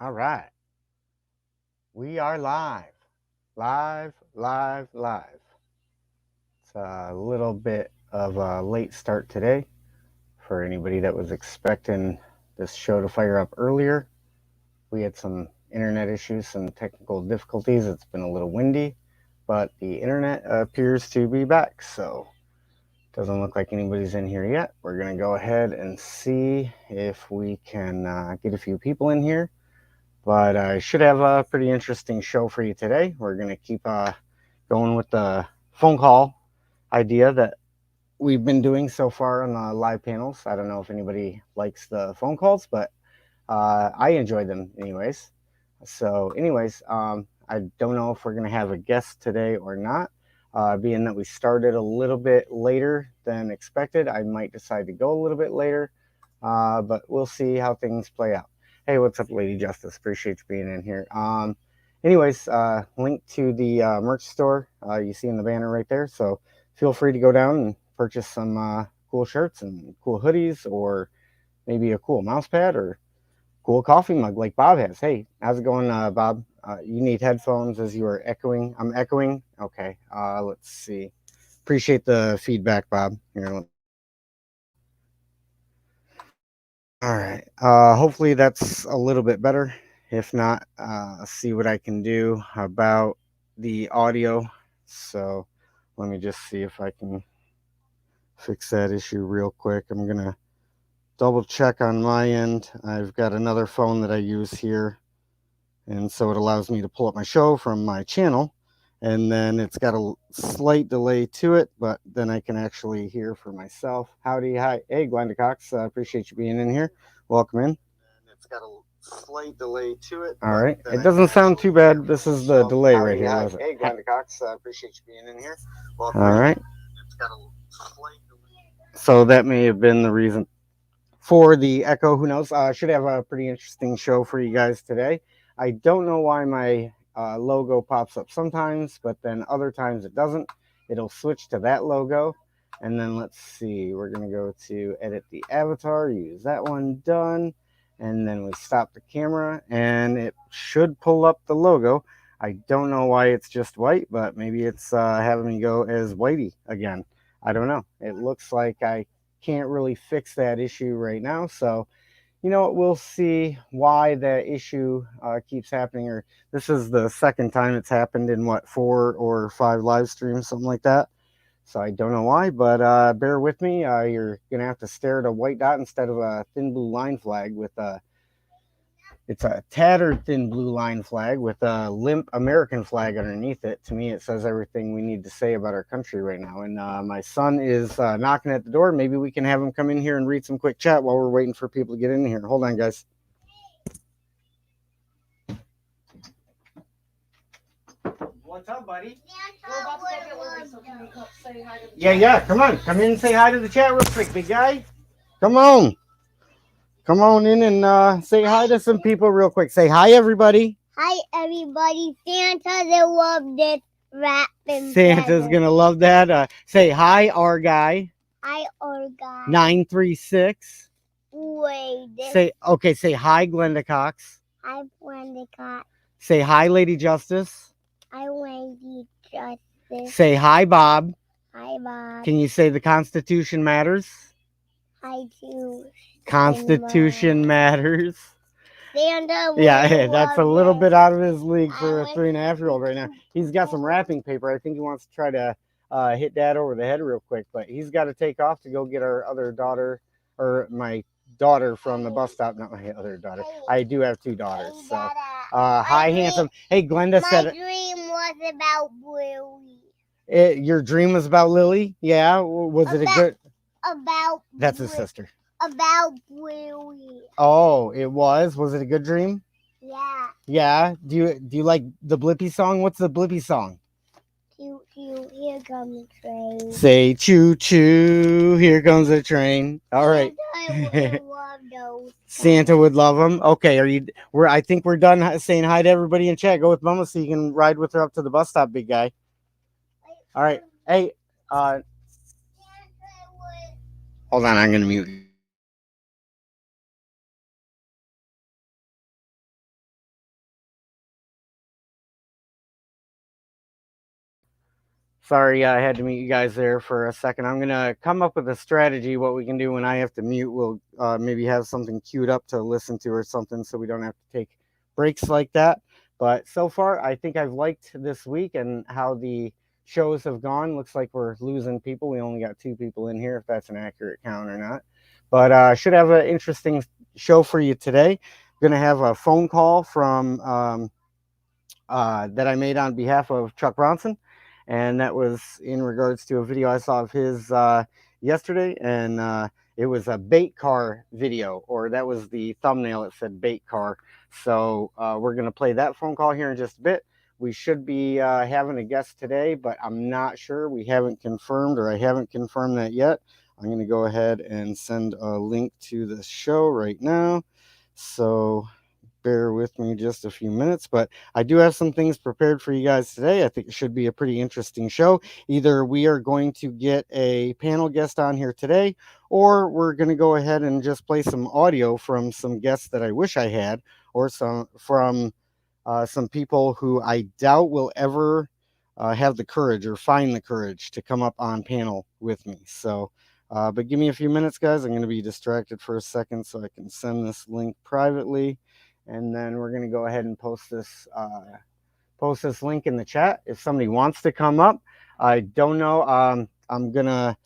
All right. We are live. Live. It's a little bit of a late start today for anybody that was expecting this show to fire up earlier. We had some internet issues, some technical difficulties. It's been a little windy, but the internet appears to be back, so it doesn't look like anybody's in here yet. We're going to go ahead and see if we can get a few people in here. But I should have a pretty interesting show for you today. We're going to keep going with the phone call idea that we've been doing so far on the live panels. I don't know if anybody likes the phone calls, but I enjoy them anyways. So anyways, I don't know if we're going to have a guest today or not. Being that we started a little bit later than expected, I might decide to go a little bit later, but we'll see how things play out. Hey, what's up, Lady Justice? Appreciate you being in here. Anyways, link to the merch store you see in the banner right there. So feel free to go down and purchase some cool shirts and cool hoodies, or maybe a cool mouse pad or cool coffee mug like Bob has. Hey, how's it going, Bob? You need headphones as you are echoing. I'm echoing. Okay. Let's see. Appreciate the feedback, Bob. Here. All right. Hopefully that's a little bit better. If not, see what I can do about the audio. So let me just see if I can fix that issue real quick. I'm going to double check on my end. I've got another phone that I use here, and so it allows me to pull up my show from my channel, and then it's got a slight delay to it, but then I can actually hear for myself. Howdy, hi. Hey, Glenda Cox, appreciate you being in here. Welcome in. And it's got a slight delay to it. All right. It doesn't sound too bad. This is the delay right here. Hi. Hey, Glenda Cox, appreciate you being in here. Welcome. All right. It's got a slight delay. So that may have been the reason for the echo. Who knows? Should have a pretty interesting show for you guys today. I don't know why my logo pops up sometimes, but then other times it doesn't. It'll switch to that logo. And then let's see, we're going to go to edit the avatar, use that one, done. And then we stop the camera and it should pull up the logo. I don't know why it's just white, but maybe it's having me go as Whitey again. I don't know. It looks like I can't really fix that issue right now. So, you know what, we'll see why that issue keeps happening. Or this is the second time it's happened in what, 4 or 5 live streams, something like that. So I don't know why, but bear with me. You're gonna have to stare at a white dot instead of a thin blue line flag with it's a tattered thin blue line flag with a limp American flag underneath it. To me, it says everything we need to say about our country right now. And my son is knocking at the door. Maybe we can have him come in here and read some quick chat while we're waiting for people to get in here. Hold on, guys. What's up, buddy? Yeah. Come on. Come in and say hi to the chat real quick, big guy. Come on. Come on in and say hi to some people real quick. Say hi, everybody. Hi, everybody. Santa will love this rap. Santa's going to love that. Say hi, our guy. Hi, our guy. 936. Wait. Say hi, Glenda Cox. Hi, Glenda Cox. Say hi, Lady Justice. Hi, Lady Justice. Say hi, Bob. Hi, Bob. Can you say the Constitution matters? Hi, too. Constitution matters. Santa yeah, that's a little bit out of his league for a 3.5-year-old right now. He's got some wrapping paper. I think he wants to try to hit Dad over the head real quick, but he's got to take off to go get our other daughter, or my daughter from the bus stop. Not my other daughter. I do have 2 daughters. So, hi, handsome. Hey, Glenda said my dream was about Lily. Your dream was about Lily? Yeah. Was it a good? About. That's his sister. About Lily. Oh, it was. Was it a good dream? Yeah. Yeah. Do you like the Blippi song? What's the Blippi song? Choo choo, here comes the train. Say choo choo, here comes the train. All right. Santa would love those. Santa would love them. Okay, I think we're done saying hi to everybody in chat. Go with Mama so you can ride with her up to the bus stop, big guy. All right. Hey, hold on, I'm gonna mute. Sorry, I had to mute you guys there for a second. I'm gonna come up with a strategy. What we can do when I have to mute, we'll maybe have something queued up to listen to or something, so we don't have to take breaks like that. But so far, I think I've liked this week and how the shows have gone. Looks like we're losing people. We only got 2 people in here, if that's an accurate count or not. But should have an interesting show for you today. Going to have a phone call from that I made on behalf of Chuck Bronson, and that was in regards to a video I saw of his yesterday, and it was a bait car video, or that was the thumbnail. It said bait car. So we're going to play that phone call here in just a bit. We should be having a guest today, but I'm not sure. We haven't confirmed, or I haven't confirmed that yet. I'm going to go ahead and send a link to the show right now. So bear with me just a few minutes, but I do have some things prepared for you guys today. I think it should be a pretty interesting show. Either we are going to get a panel guest on here today, or we're going to go ahead and just play some audio from some guests that I wish I had, or some people who I doubt will ever have the courage or find the courage to come up on panel with me. So but give me a few minutes, guys. I'm going to be distracted for a second so I can send this link privately. And then we're going to go ahead and post this link in the chat if somebody wants to come up. I don't know. I'm going to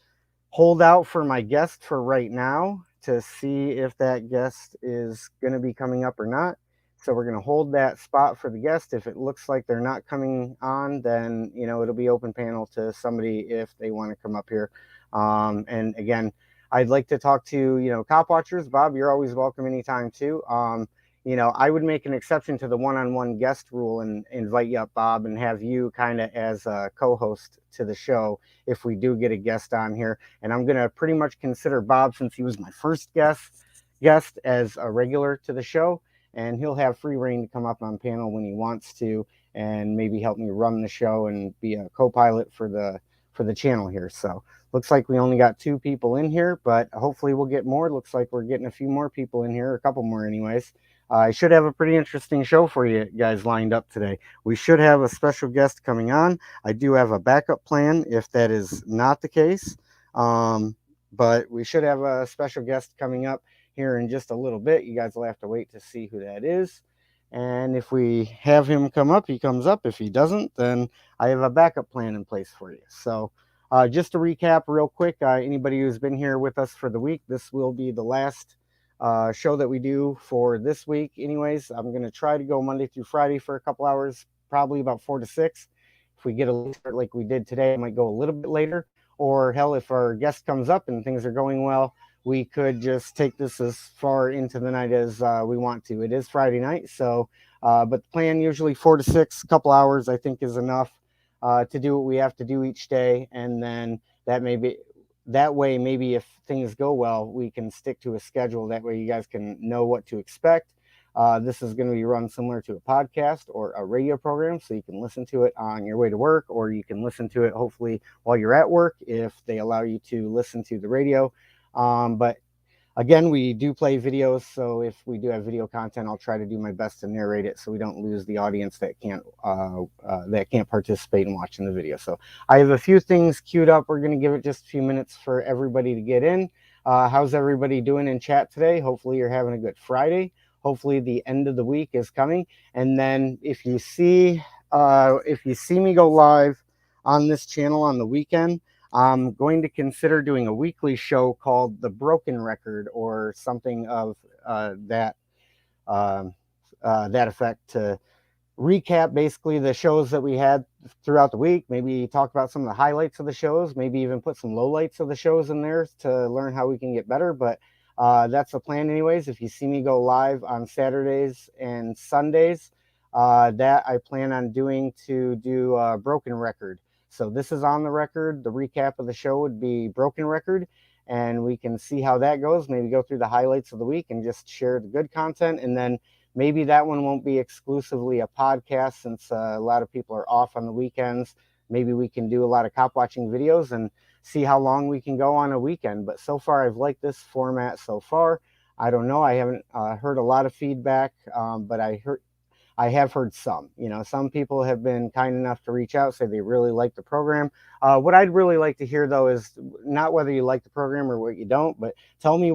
hold out for my guest for right now to see if that guest is going to be coming up or not. So we're going to hold that spot for the guest. If it looks like they're not coming on, then, it'll be open panel to somebody if they want to come up here. And again, I'd like to talk to, cop watchers. Bob, you're always welcome anytime too. I would make an exception to the one-on-one guest rule and invite you up, Bob, and have you kind of as a co-host to the show if we do get a guest on here. And I'm going to pretty much consider Bob, since he was my first guest, as a regular to the show. And he'll have free reign to come up on panel when he wants to, and maybe help me run the show and be a co-pilot for the channel here. So looks like we only got 2 people in here, but hopefully we'll get more. Looks like we're getting a few more people in here, a couple more anyways. I should have a pretty interesting show for you guys lined up today. We should have a special guest coming on. I do have a backup plan if that is not the case, but we should have a special guest coming up here in just a little bit. You guys will have to wait to see who that is. And if we have him come up, he comes up. If he doesn't, then I have a backup plan in place for you. So just to recap real quick, anybody who's been here with us for the week, this will be the last show that we do for this week. Anyways, I'm going to try to go Monday through Friday for a couple hours, probably about 4 to 6. If we get a late start like we did today, I might go a little bit later. Or hell, if our guest comes up and things are going well, we could just take this as far into the night as we want to. It is Friday night, so but the plan usually 4 to 6, a couple hours, I think, is enough to do what we have to do each day. And then that way, maybe if things go well, we can stick to a schedule. That way you guys can know what to expect. This is going to be run similar to a podcast or a radio program, so you can listen to it on your way to work, or you can listen to it hopefully while you're at work if they allow you to listen to the radio. But again, we do play videos, so if we do have video content, I'll try to do my best to narrate it so we don't lose the audience that can't participate in watching the video. So I have a few things queued up. We're going to give it just a few minutes for everybody to get in. How's everybody doing in chat today? Hopefully you're having a good Friday. Hopefully the end of the week is coming. And then if you see me go live on this channel on the weekend, I'm going to consider doing a weekly show called The Broken Record, or something of that effect, to recap basically the shows that we had throughout the week, maybe talk about some of the highlights of the shows, maybe even put some lowlights of the shows in there to learn how we can get better. But that's the plan anyways. If you see me go live on Saturdays and Sundays, that I plan on doing to do a Broken Record. So this is on the record. The recap of the show would be Broken Record, and we can see how that goes. Maybe go through the highlights of the week and just share the good content. And then maybe that one won't be exclusively a podcast, since a lot of people are off on the weekends. Maybe we can do a lot of cop watching videos and see how long we can go on a weekend. But so far, I've liked this format so far. I don't know. I haven't heard a lot of feedback, but I have heard some. Some people have been kind enough to reach out, say they really like the program. What I'd really like to hear, though, is not whether you like the program or what you don't, but tell me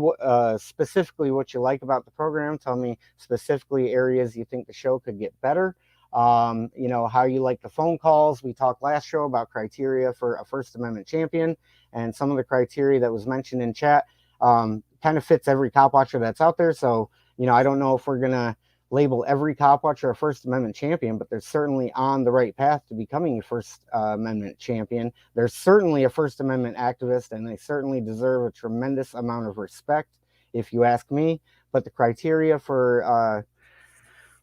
specifically what you like about the program. Tell me specifically areas you think the show could get better. How you like the phone calls. We talked last show about criteria for a First Amendment champion, and some of the criteria that was mentioned in chat kind of fits every cop watcher that's out there. So, I don't know if we're going to label every cop watcher a First Amendment champion, but they're certainly on the right path to becoming a First Amendment champion. They're certainly a First Amendment activist, and they certainly deserve a tremendous amount of respect, if you ask me. But the criteria for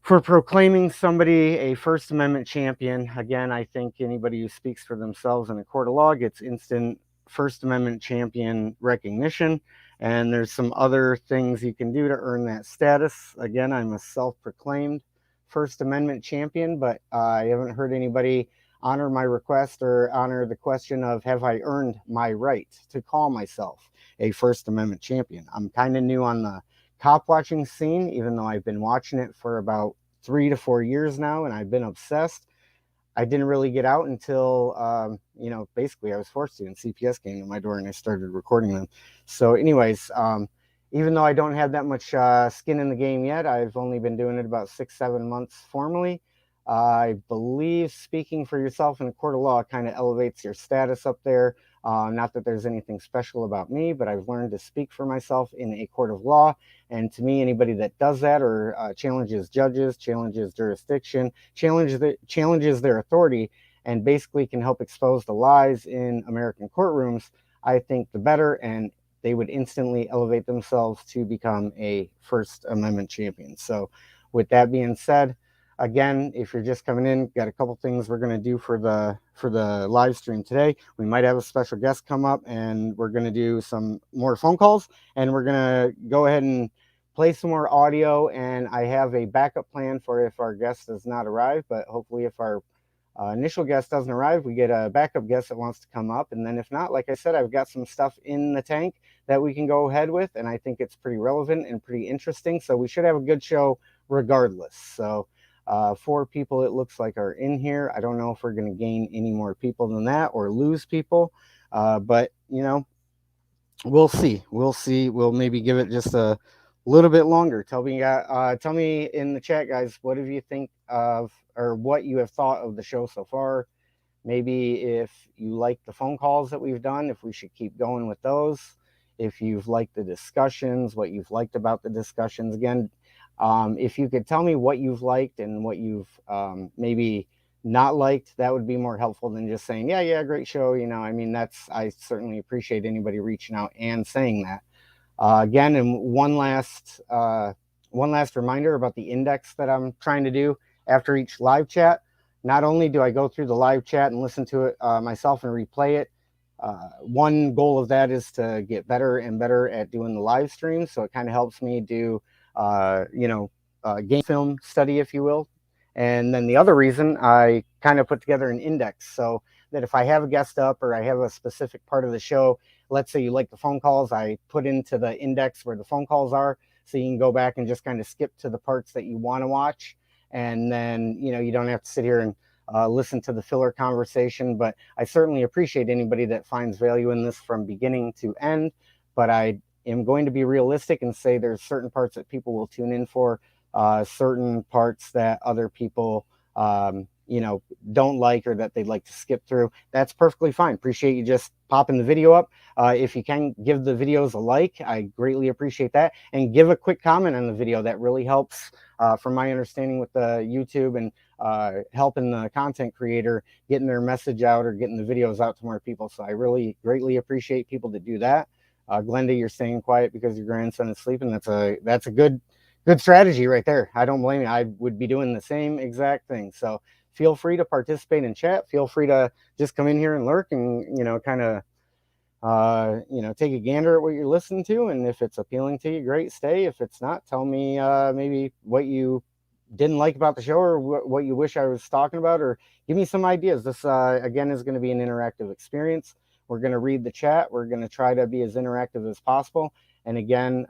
proclaiming somebody a First Amendment champion, again, I think anybody who speaks for themselves in a court of law gets instant First Amendment champion recognition. And there's some other things you can do to earn that status. Again, I'm a self-proclaimed First Amendment champion, but I haven't heard anybody honor my request or honor the question of, have I earned my right to call myself a First Amendment champion? I'm kind of new on the cop watching scene, even though I've been watching it for about 3 to 4 years now, and I've been obsessed. I didn't really get out until, basically I was forced to, and CPS came to my door and I started recording them. So anyways, even though I don't have that much skin in the game yet, I've only been doing it about 6-7 months formally. I believe speaking for yourself in a court of law kind of elevates your status up there. Not that there's anything special about me, but I've learned to speak for myself in a court of law. And to me, anybody that does that or challenges judges, challenges jurisdiction, challenges their authority, and basically can help expose the lies in American courtrooms, I think the better, and they would instantly elevate themselves to become a First Amendment champion. So with that being said, again, if you're just coming in, got a couple things we're going to do for the live stream today. We might have a special guest come up, and we're going to do some more phone calls, and we're going to go ahead and play some more audio. And I have a backup plan for if our guest does not arrive, but hopefully if our initial guest doesn't arrive, we get a backup guest that wants to come up. And then if not, like I said, I've got some stuff in the tank that we can go ahead with, and I think it's pretty relevant and pretty interesting. So we should have a good show regardless. So 4 people, it looks like, are in here. I don't know if we're going to gain any more people than that or lose people, but we'll see. We'll maybe give it just a little bit longer. Tell me in the chat, guys, what do you think of, or what you have thought of the show so far? Maybe if you like the phone calls that we've done, if we should keep going with those. If you've liked the discussions, what you've liked about the discussions. Again, if you could tell me what you've liked and what you've maybe not liked, that would be more helpful than just saying, yeah, great show. I certainly appreciate anybody reaching out and saying that. Again, and one last reminder about the index that I'm trying to do after each live chat. Not only do I go through the live chat and listen to it myself and replay it, one goal of that is to get better and better at doing the live streams. So it kind of helps me do game film study, if you will. And then the other reason, I kind of put together an index so that if I have a guest up or I have a specific part of the show, let's say you like the phone calls, I put into the index where the phone calls are, so you can go back and just kind of skip to the parts that you want to watch. And then, you don't have to sit here and listen to the filler conversation. But I certainly appreciate anybody that finds value in this from beginning to end. But I am going to be realistic and say there's certain parts that people will tune in for, certain parts that other people, don't like or that they'd like to skip through. That's perfectly fine. Appreciate you just popping the video up. If you can give the videos a like, I greatly appreciate that. And give a quick comment on the video. That really helps, from my understanding with the YouTube, and helping the content creator getting their message out or getting the videos out to more people. So I really greatly appreciate people that do that. Glenda, you're staying quiet because your grandson is sleeping. That's a good strategy right there. I don't blame you. I would be doing the same exact thing. So feel free to participate in chat. Feel free to just come in here and lurk and, kind of, take a gander at what you're listening to. And if it's appealing to you, great, stay. If it's not, tell me maybe what you didn't like about the show, or what you wish I was talking about, or give me some ideas. This, again, is going to be an interactive experience. We're going to read the chat. We're going to try to be as interactive as possible. And again,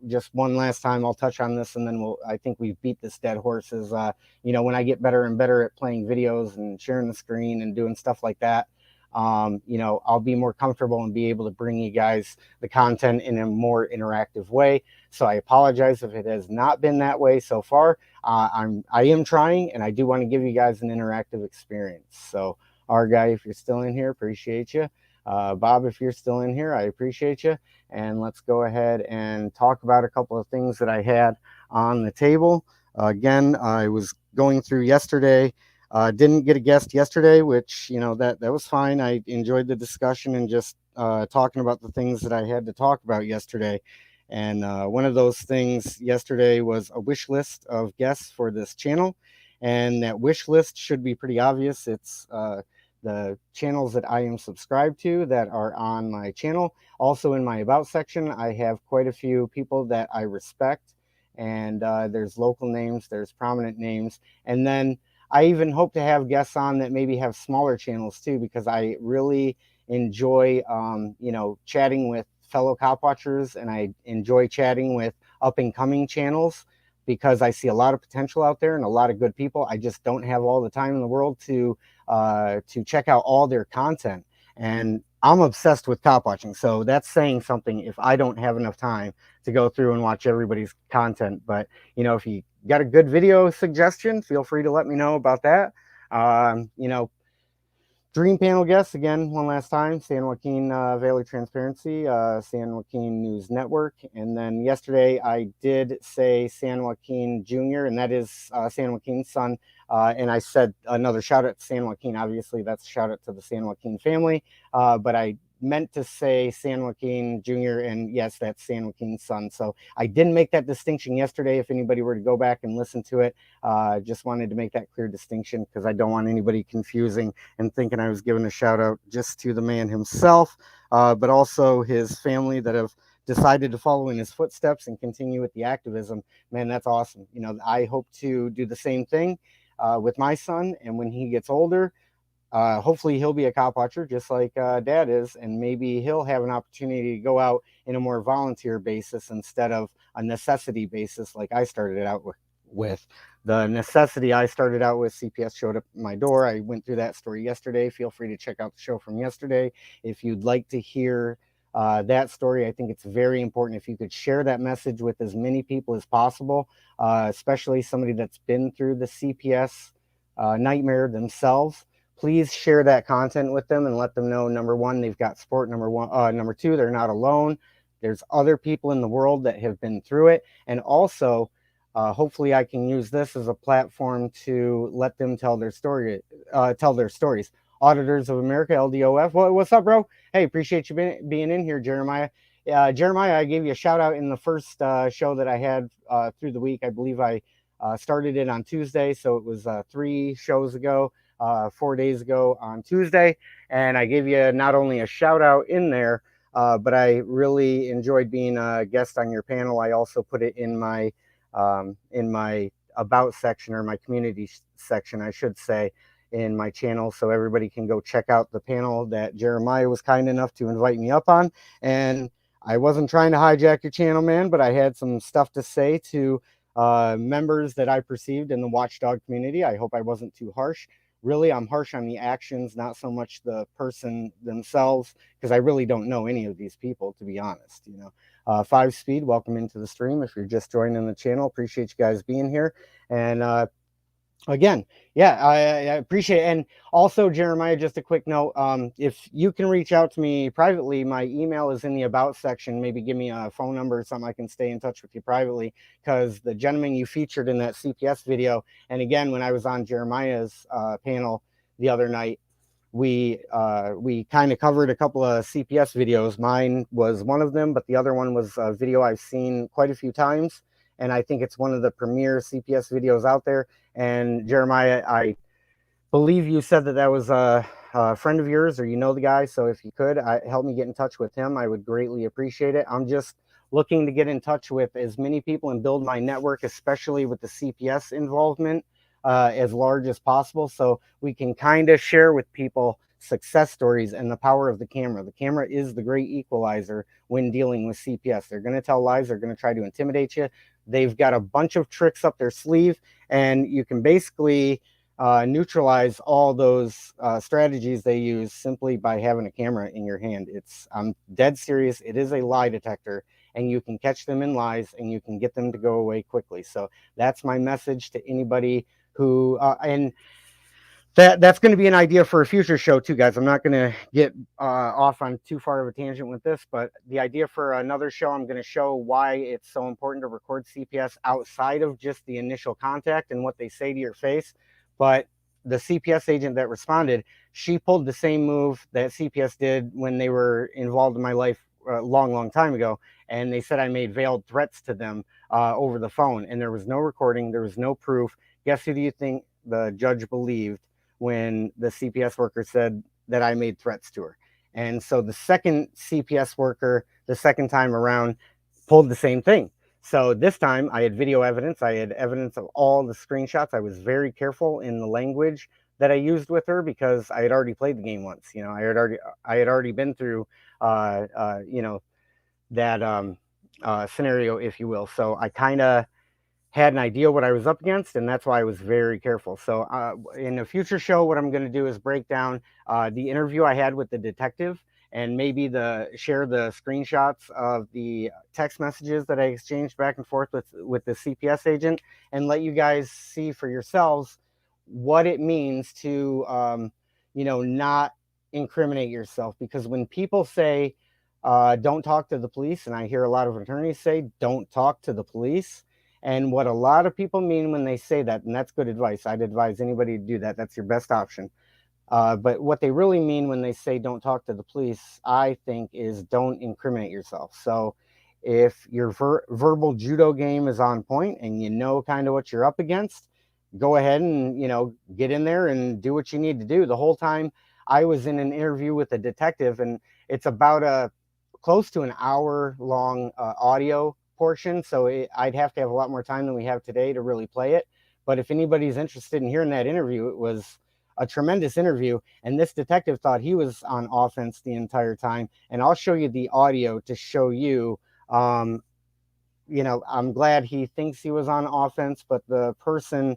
just one last time, I'll touch on this, and then I think we've beat this dead horse. Is when I get better and better at playing videos and sharing the screen and doing stuff like that, I'll be more comfortable and be able to bring you guys the content in a more interactive way. So I apologize if it has not been that way so far. I am trying, and I do want to give you guys an interactive experience. So, our guy, if you're still in here, appreciate you. Bob, if you're still in here, I appreciate you. And let's go ahead and talk about a couple of things that I had on the table. Again, I was going through yesterday. Didn't get a guest yesterday, which, that was fine. I enjoyed the discussion and just talking about the things that I had to talk about yesterday. And one of those things yesterday was a wish list of guests for this channel. And that wish list should be pretty obvious. It's the channels that I am subscribed to that are on my channel. Also in my about section, I have quite a few people that I respect. And there's local names, there's prominent names. And then I even hope to have guests on that maybe have smaller channels too, because I really enjoy, chatting with fellow cop watchers, and I enjoy chatting with up and coming channels because I see a lot of potential out there and a lot of good people. I just don't have all the time in the world to check out all their content. And I'm obsessed with cop watching, so that's saying something if I don't have enough time to go through and watch everybody's content. But if you got a good video suggestion, feel free to let me know about that. Dream panel guests, again, one last time, San Joaquin Valley Transparency, San Joaquin News Network. And then yesterday I did say San Joaquin Jr., and that is San Joaquin's son. And I said another shout out to San Joaquin. Obviously, that's a shout out to the San Joaquin family. But I meant to say San Joaquin Jr., and yes, that's San Joaquin's son. So I didn't make that distinction yesterday. If anybody were to go back and listen to it, just wanted to make that clear distinction because I don't want anybody confusing and thinking I was giving a shout out just to the man himself, but also his family that have decided to follow in his footsteps and continue with the activism. Man, that's awesome. I hope to do the same thing with my son, and when he gets older, hopefully he'll be a cop watcher just like dad is, and maybe he'll have an opportunity to go out in a more volunteer basis instead of a necessity basis like I started out with. The necessity I started out with, CPS showed up at my door. I went through that story yesterday. Feel free to check out the show from yesterday if you'd like to hear that story. I think it's very important if you could share that message with as many people as possible, especially somebody that's been through the CPS nightmare themselves. Please share that content with them and let them know, number one, they've got support. Number two, they're not alone. There's other people in the world that have been through it. And also, hopefully I can use this as a platform to let them tell their stories. Auditors of America, LDOF. What's up, bro? Hey, appreciate you being in here, Jeremiah. Jeremiah, I gave you a shout out in the first show that I had through the week. I believe I started it on Tuesday, so it was 3 shows ago. 4 days ago on Tuesday, and I gave you not only a shout out in there, but I really enjoyed being a guest on your panel. I also put it in my about section, or my community section, I should say, in my channel, so everybody can go check out the panel that Jeremiah was kind enough to invite me up on. And I wasn't trying to hijack your channel, man, but I had some stuff to say to members that I perceived in the watchdog community. I hope I wasn't too harsh. Really, I'm harsh on the actions, not so much the person themselves, because I really don't know any of these people, to be honest. 5 Speed, welcome into the stream. If you're just joining the channel, appreciate you guys being here. And again, yeah, I appreciate it. And also, Jeremiah, just a quick note, if you can reach out to me privately, my email is in the about section. Maybe give me a phone number or something, I can stay in touch with you privately, because the gentleman you featured in that CPS video, and again, when I was on Jeremiah's panel the other night, we kind of covered a couple of CPS videos. Mine was one of them, but the other one was a video I've seen quite a few times, and I think it's one of the premier CPS videos out there. And Jeremiah, I believe you said that was a friend of yours, or the guy. So if you could help me get in touch with him, I would greatly appreciate it. I'm just looking to get in touch with as many people and build my network, especially with the CPS involvement, as large as possible, so we can kind of share with people success stories and the power of the camera. The camera is the great equalizer when dealing with CPS. They're going to tell lies. They're going to try to intimidate you. They've got a bunch of tricks up their sleeve, and you can basically neutralize all those strategies they use simply by having a camera in your hand. I'm dead serious. It is a lie detector, and you can catch them in lies, and you can get them to go away quickly. So that's my message to anybody who and that's going to be an idea for a future show too, guys. I'm not going to get off on too far of a tangent with this, but the idea for another show, I'm going to show why it's so important to record CPS outside of just the initial contact and what they say to your face. But the CPS agent that responded, she pulled the same move that CPS did when they were involved in my life a long time ago. And they said I made veiled threats to them over the phone, and there was no recording. There was no proof. Guess who do you think the judge believed when the CPS worker said that I made threats to her? And so the second CPS worker, the second time around, pulled the same thing. So this time I had video evidence. I had evidence of all the screenshots. I was very careful in the language that I used with her because I had already played the game once. You know, I had already been through, you know, that scenario, if you will. So I kind of had an idea what I was up against, and that's why I was very careful. So in a future show, what I'm going to do is break down the interview I had with the detective, and maybe share the screenshots of the text messages that I exchanged back and forth with the CPS agent, and let you guys see for yourselves what it means to you know, not incriminate yourself. Because when people say don't talk to the police, and I hear a lot of attorneys say don't talk to the police, and what a lot of people mean when they say that, and that's good advice, I'd advise anybody to do that. That's your best option. But what they really mean when they say don't talk to the police, I think, is don't incriminate yourself. So if your verbal judo game is on point and you know kind of what you're up against, go ahead and, you know, get in there and do what you need to do. The whole time I was in an interview with a detective, and it's about a close to an hour long audio portion. So I'd have to have a lot more time than we have today to really play it. But if anybody's interested in hearing that interview, it was a tremendous interview, and this detective thought he was on offense the entire time. And I'll show you the audio to show you, you know, I'm glad he thinks he was on offense, but the person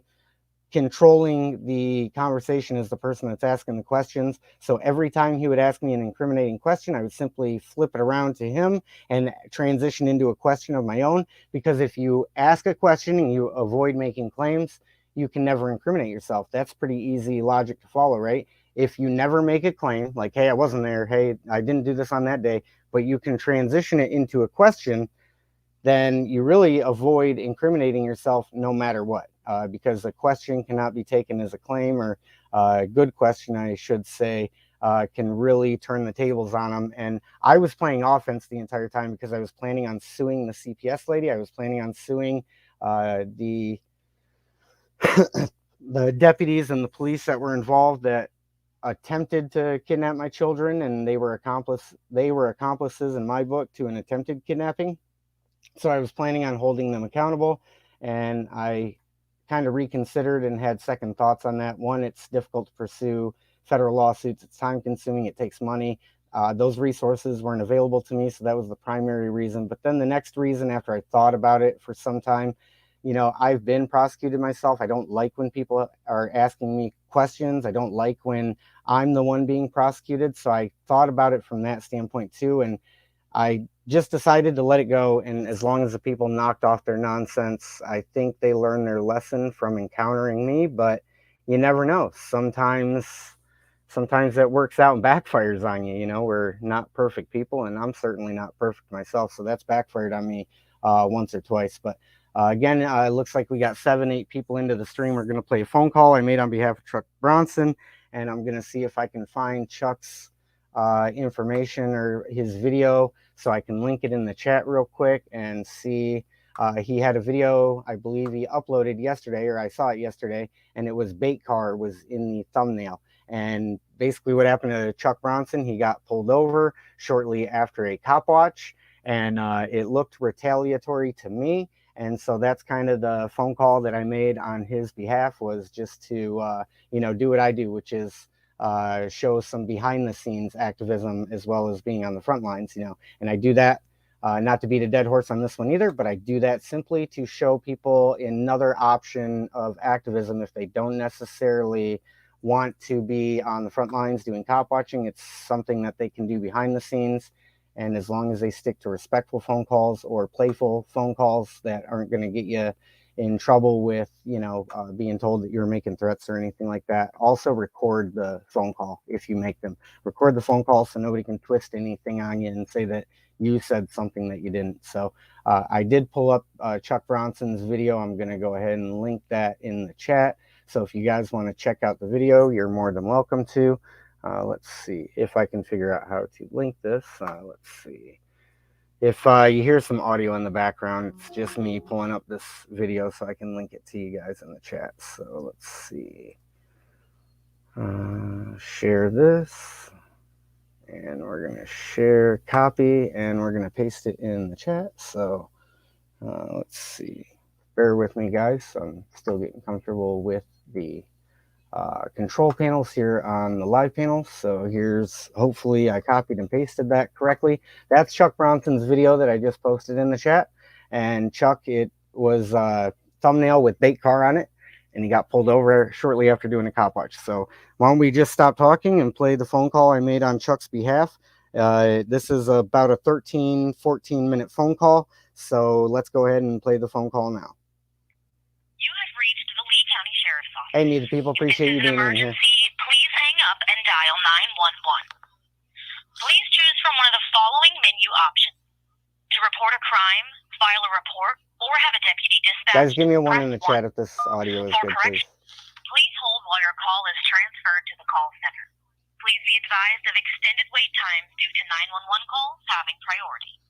controlling the conversation is the person that's asking the questions. So every time he would ask me an incriminating question, I would simply flip it around to him and transition into a question of my own. Because if you ask a question and you avoid making claims, you can never incriminate yourself. That's pretty easy logic to follow, right? If you never make a claim, like, hey, I wasn't there, hey, I didn't do this on that day, but you can transition it into a question, then you really avoid incriminating yourself no matter what, because a question cannot be taken as a claim, or a good question, I should say, can really turn the tables on them. And I was playing offense the entire time because I was planning on suing the CPS lady. I was planning on suing the deputies and the police that were involved that attempted to kidnap my children, and they were accomplices in my book to an attempted kidnapping. So I was planning on holding them accountable, and I kind of reconsidered and had second thoughts on that. One, it's difficult to pursue federal lawsuits. It's time consuming. It takes money. Those resources weren't available to me, so that was the primary reason. But then the next reason, after I thought about it for some time, you know, I've been prosecuted myself. I don't like when people are asking me questions. I don't like when I'm the one being prosecuted. So I thought about it from that standpoint too, and I just decided to let it go. And as long as the people knocked off their nonsense, I think they learned their lesson from encountering me. But you never know. Sometimes that works out and backfires on you. You know, we're not perfect people, and I'm certainly not perfect myself. So that's backfired on me once or twice. But again, it looks like we got 7-8 people into the stream. We're going to play a phone call I made on behalf of Chuck Bronson, and I'm going to see if I can find Chuck's information or his video so I can link it in the chat real quick and see. He had a video, I believe he uploaded yesterday, or I saw it yesterday, and it was bait car was in the thumbnail. And basically what happened to Chuck Bronson, he got pulled over shortly after a cop watch, and it looked retaliatory to me. And so that's kind of the phone call that I made on his behalf, was just to, you know, do what I do, which is show some behind the scenes activism as well as being on the front lines, you know. And I do that, not to beat a dead horse on this one either, but I do that simply to show people another option of activism if they don't necessarily want to be on the front lines doing cop watching. It's something that they can do behind the scenes. And as long as they stick to respectful phone calls or playful phone calls that aren't going to get you in trouble with, you know, being told that you're making threats or anything like that. Also record the phone call if you make them. Record the phone call so nobody can twist anything on you and say that you said something that you didn't. So I did pull up Chuck Bronson's video. I'm going to go ahead and link that in the chat. So if you guys want to check out the video, you're more than welcome to. Let's see if I can figure out how to link this. Let's see. If you hear some audio in the background, it's just me pulling up this video so I can link it to you guys in the chat. So let's see. Share this. And we're going to share copy and we're going to paste it in the chat. So let's see. Bear with me, guys. I'm still getting comfortable with the control panels here on the live panel. So here's, hopefully I copied and pasted that correctly. That's Chuck Bronson's video that I just posted in the chat. And Chuck, it was a thumbnail with bait car on it, and he got pulled over shortly after doing a cop watch. So why don't we just stop talking and play the phone call I made on Chuck's behalf. This is about a 13-14 minute phone call. So let's go ahead and play the phone call now. You have reached the Lee County Sheriff's Office. Hey, Meet the People, appreciate you being in here. Please hang up and dial 911. Please choose from one of the following menu options. To report a crime, file a report, or have a deputy dispatched. Guys, give me a 1 in the chat if this audio is good, please. Please hold while your call is transferred to the call center. Please be advised of extended wait times due to 911 calls having priority.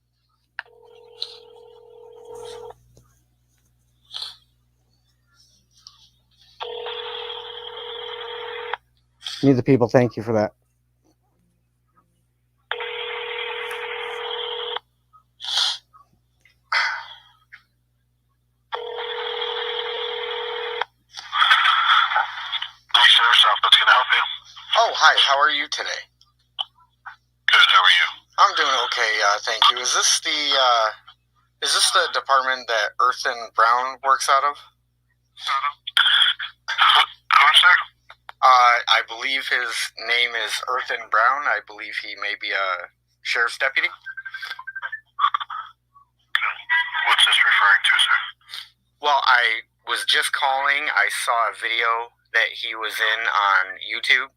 Meet the People, thank you for that. Oh, hi, how are you today? Good, how are you? I'm doing okay, thank you. Is this the department that Earthen Brown works out of? Who's there? I believe his name is Earthen Brown. I believe he may be a sheriff's deputy. What's this referring to, sir? Well, I was just calling. I saw a video that he was in on YouTube.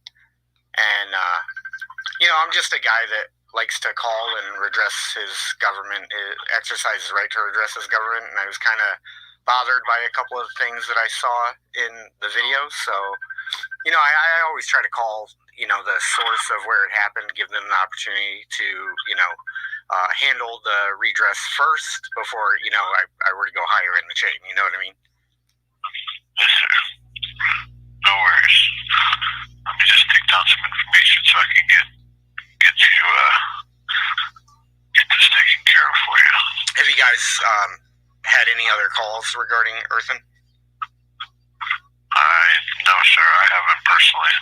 And, you know, I'm just a guy that likes to call and redress his government, exercise his right to redress his government. And I was kind of bothered by a couple of things that I saw in the video. So, you know, I always try to call, you know, the source of where it happened, give them the opportunity to, you know, handle the redress first before, you know, I were to go higher in the chain. You know what I mean? Yes, sir. No worries. Let me just take down some information so I can get this taken care of for you. Have you guys had any other calls regarding Earthen? No, sir. I haven't personally.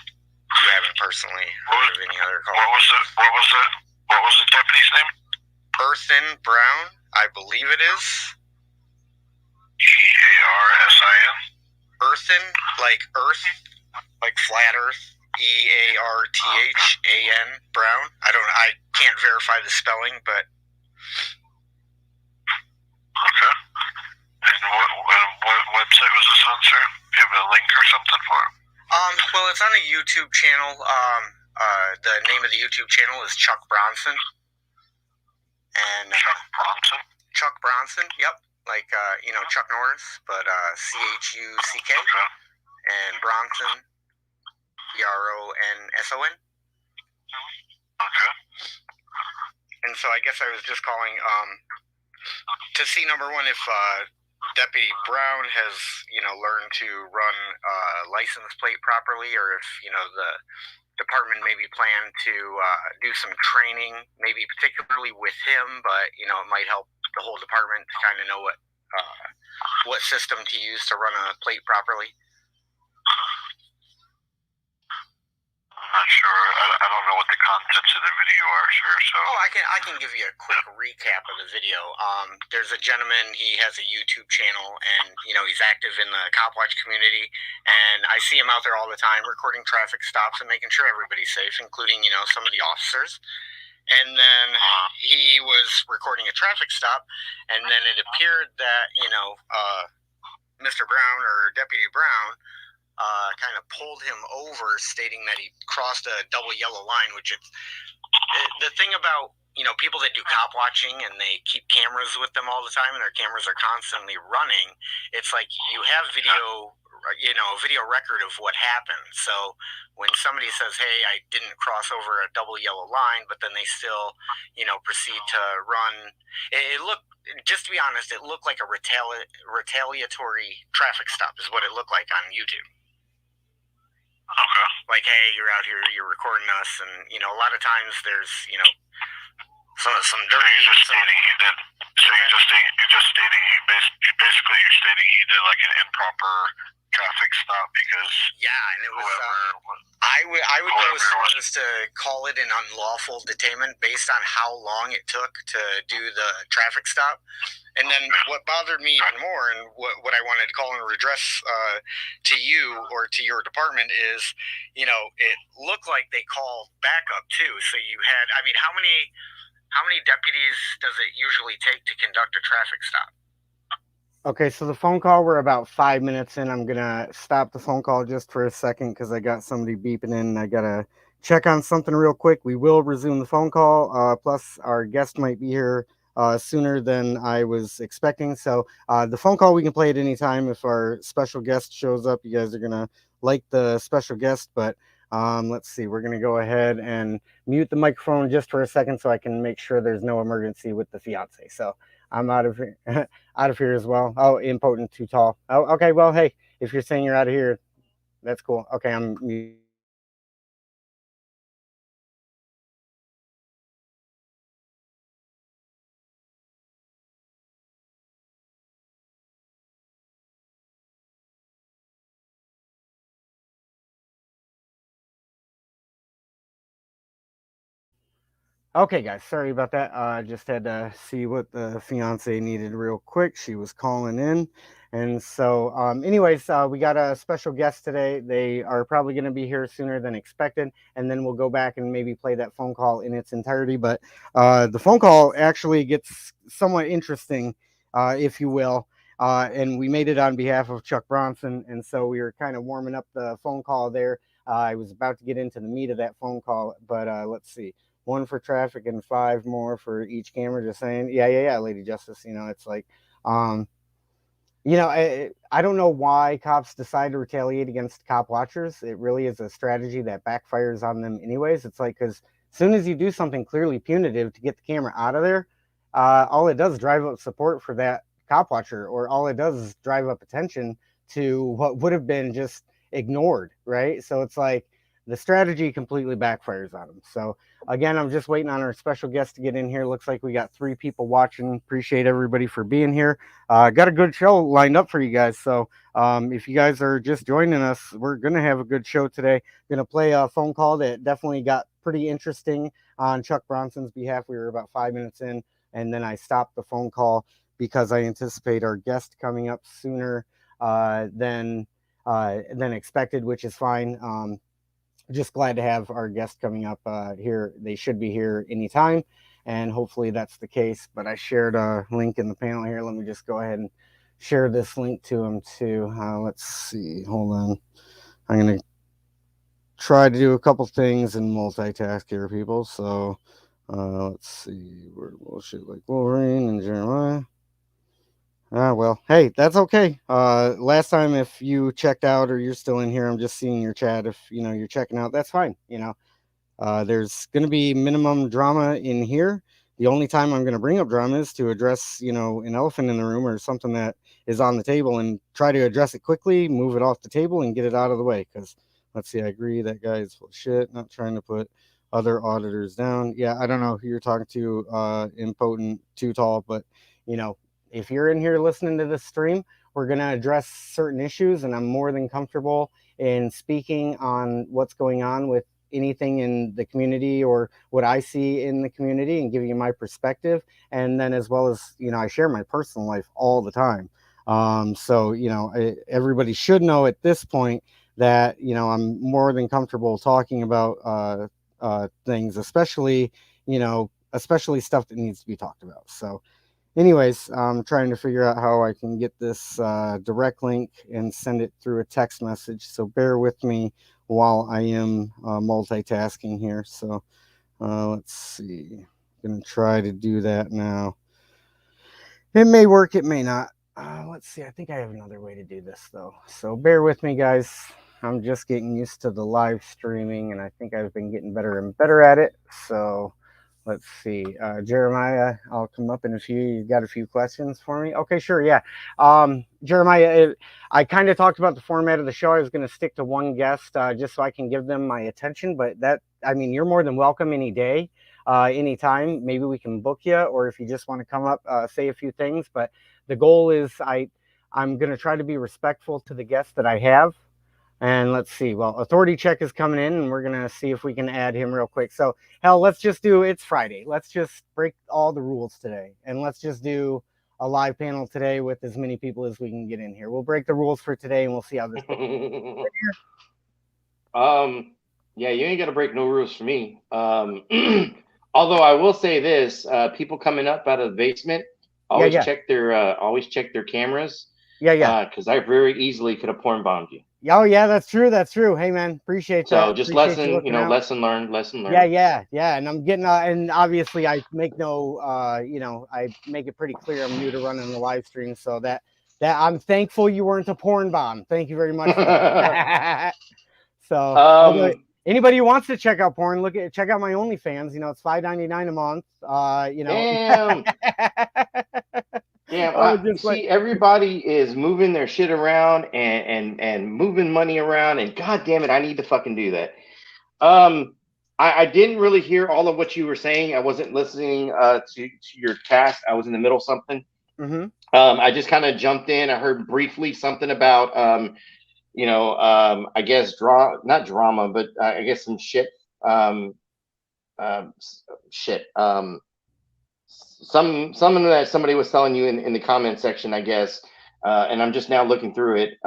You haven't personally heard of any other calls? What was the deputy's name? Earthen Brown, I believe it is. E-A-R-S-I-N? Earthen, like Earth, like flat Earth. E-A-R-T-H-A-N, Brown. I can't verify the spelling, but. Okay. And what website was this on, sir? Do you have a link or something for it? Well, it's on a YouTube channel. The name of the YouTube channel is Chuck Bronson. And Chuck Bronson? Chuck Bronson, yep. Like, you know, Chuck Norris, but C-H-U-C-K. Okay. And Bronson, B-R-O-N-S-O-N. Okay. And so I guess I was just calling to see, number one, if Deputy Brown has, you know, learned to run license plate properly, or if, you know, the department maybe plan to do some training, maybe particularly with him, but, you know, it might help the whole department to kind of know what system to use to run a plate properly. not sure. I don't know what the contents of the video are, sir. So. Oh, I can give you a quick recap of the video. There's a gentleman. He has a YouTube channel, and he's active in the cop watch community. And I see him out there all the time, recording traffic stops and making sure everybody's safe, including some of the officers. And then he was recording a traffic stop, and then it appeared that Mr. Brown or Deputy Brown kind of pulled him over, stating that he crossed a double yellow line, which the thing about people that do cop watching and they keep cameras with them all the time and their cameras are constantly running, it's like you have video record of what happened. So when somebody says, hey, I didn't cross over a double yellow line, but then they still proceed to run, it looked, just to be honest, it looked like a retaliatory traffic stop is what it looked like on YouTube. Okay. Like, hey, you're out here, you're recording us, and a lot of times there's some dirty. So you're just stating he did. So you're just stating you're stating he did like an improper traffic stop because. Yeah, and it was. I would go as far as to call it an unlawful detainment based on how long it took to do the traffic stop. And then what bothered me even more, and what I wanted to call and redress to you or to your department is, it looked like they called backup too. So you had, how many deputies does it usually take to conduct a traffic stop? Okay, so the phone call, we're about 5 minutes in. I'm gonna stop the phone call just for a second because I got somebody beeping in. I gotta check on something real quick. We will resume the phone call. Plus, our guest might be here sooner than I was expecting. So the phone call, we can play at any time. If our special guest shows up, you guys are going to like the special guest. But let's see, we're going to go ahead and mute the microphone just for a second so I can make sure there's no emergency with the fiance. So I'm out of here, as well. Oh, impotent, too tall. Oh, okay. Well, hey, if you're saying you're out of here, that's cool. Okay, I'm muted. Okay, guys, sorry about that. I just had to see what the fiance needed real quick. She was calling in. And so, anyways, we got a special guest today. They are probably going to be here sooner than expected. And then we'll go back and maybe play that phone call in its entirety. But the phone call actually gets somewhat interesting, if you will. And we made it on behalf of Chuck Bronson. And so we were kind of warming up the phone call there. I was about to get into the meat of that phone call, but let's see. 1 for traffic and 5 more for each camera. Just saying, yeah, Lady Justice. It's like, I don't know why cops decide to retaliate against cop watchers. It really is a strategy that backfires on them anyways. It's like, because as soon as you do something clearly punitive to get the camera out of there, all it does is drive up support for that cop watcher, or all it does is drive up attention to what would have been just ignored, right? So it's like the strategy completely backfires on them. So again, I'm just waiting on our special guest to get in here. Looks like we got 3 people watching. Appreciate everybody for being here. Got a good show lined up for you guys. So if you guys are just joining us, we're going to have a good show today. Going to play a phone call that definitely got pretty interesting on Chuck Bronson's behalf. We were about 5 minutes in, and then I stopped the phone call because I anticipate our guest coming up sooner than expected, which is fine. Just glad to have our guest coming up here. They should be here anytime, and hopefully that's the case. But I shared a link in the panel here. Let me just go ahead and share this link to him too. Let's see. Hold on. I'm going to try to do a couple things and multitask here, people. So let's see. We're bullshit like Wolverine and Jeremiah. Well, hey, that's okay. Last time, if you checked out or you're still in here, I'm just seeing your chat. If you're checking out, that's fine. There's going to be minimum drama in here. The only time I'm going to bring up drama is to address, an elephant in the room or something that is on the table, and try to address it quickly, move it off the table, and get it out of the way. Because let's see, I agree that guy is full of shit. Not trying to put other auditors down. Yeah, I don't know who you're talking to, impotent, too tall, but if you're in here listening to this stream, we're going to address certain issues, and I'm more than comfortable in speaking on what's going on with anything in the community or what I see in the community and giving you my perspective. And then as well as, I share my personal life all the time. So, everybody should know at this point that, I'm more than comfortable talking about things, especially stuff that needs to be talked about. So anyways, I'm trying to figure out how I can get this direct link and send it through a text message. So bear with me while I am multitasking here. So let's see. I'm going to try to do that now. It may work, it may not. Let's see. I think I have another way to do this, though. So bear with me, guys. I'm just getting used to the live streaming, and I think I've been getting better and better at it. So let's see. Jeremiah, I'll come up in a few. You've got a few questions for me? Okay, sure, yeah. Jeremiah, I kind of talked about the format of the show. I was going to stick to one guest just so I can give them my attention. But you're more than welcome any day. Anytime. Maybe we can book you, or if you just want to come up, say a few things. But the goal is I'm going to try to be respectful to the guests that I have. And let's see. Well, Authority Check is coming in, and we're going to see if we can add him real quick. So, hell, let's just do, it's Friday. Let's just break all the rules today. And let's just do a live panel today with as many people as we can get in here. We'll break the rules for today, and we'll see how this goes. Yeah, you ain't got to break no rules for me. Although I will say this, people coming up out of the basement, always check their cameras. Yeah. Because I very easily could have porn bombed you. Oh yeah, that's true. Hey man, appreciate that. So just lesson learned. Yeah. And I'm getting and obviously I make no I make it pretty clear I'm new to running the live stream, so that I'm thankful you weren't a porn bomb. Thank you very much. So anybody who wants to check out porn, check out my OnlyFans. It's $5.99 a month. Damn. Damn, see, everybody is moving their shit around and moving money around, and god damn it, I need to fucking do that. I didn't really hear all of what you were saying. I wasn't listening to your cast. I was in the middle of something. Mm-hmm. I just kind of jumped in. I heard briefly something about I guess not drama, but I guess some shit. Something that somebody was telling you in the comment section, I guess, and I'm just now looking through it.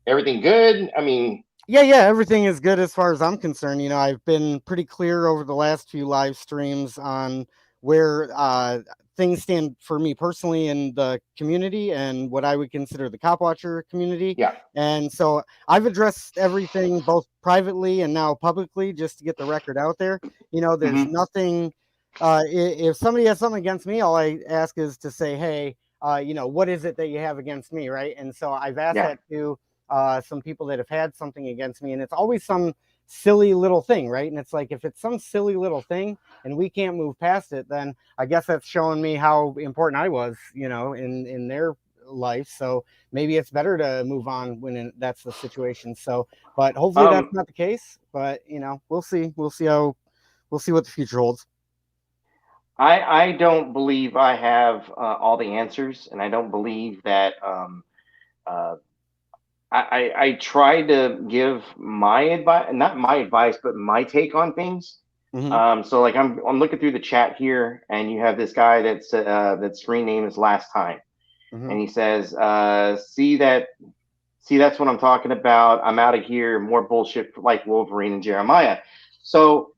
Everything good? I mean, yeah, everything is good as far as I'm concerned. I've been pretty clear over the last few live streams on where things stand for me personally in the community and what I would consider the cop watcher community. Yeah. And so I've addressed everything both privately and now publicly just to get the record out there. There's nothing. If somebody has something against me, all I ask is to say, hey, what is it that you have against me, right? And so I've asked that to some people that have had something against me, and it's always some silly little thing, right? And it's like, if it's some silly little thing and we can't move past it, then I guess that's showing me how important I was, in their life. So maybe it's better to move on when that's the situation. So, but hopefully that's not the case. But we'll see. We'll see what the future holds. I don't believe I have all the answers, and I don't believe that I try to give my advice, not my advice, but my take on things. Mm-hmm. So like I'm looking through the chat here, and you have this guy that's screen name is Last Time, mm-hmm. and he says, see that's what I'm talking about. I'm out of here. More bullshit like Wolverine and Jeremiah. So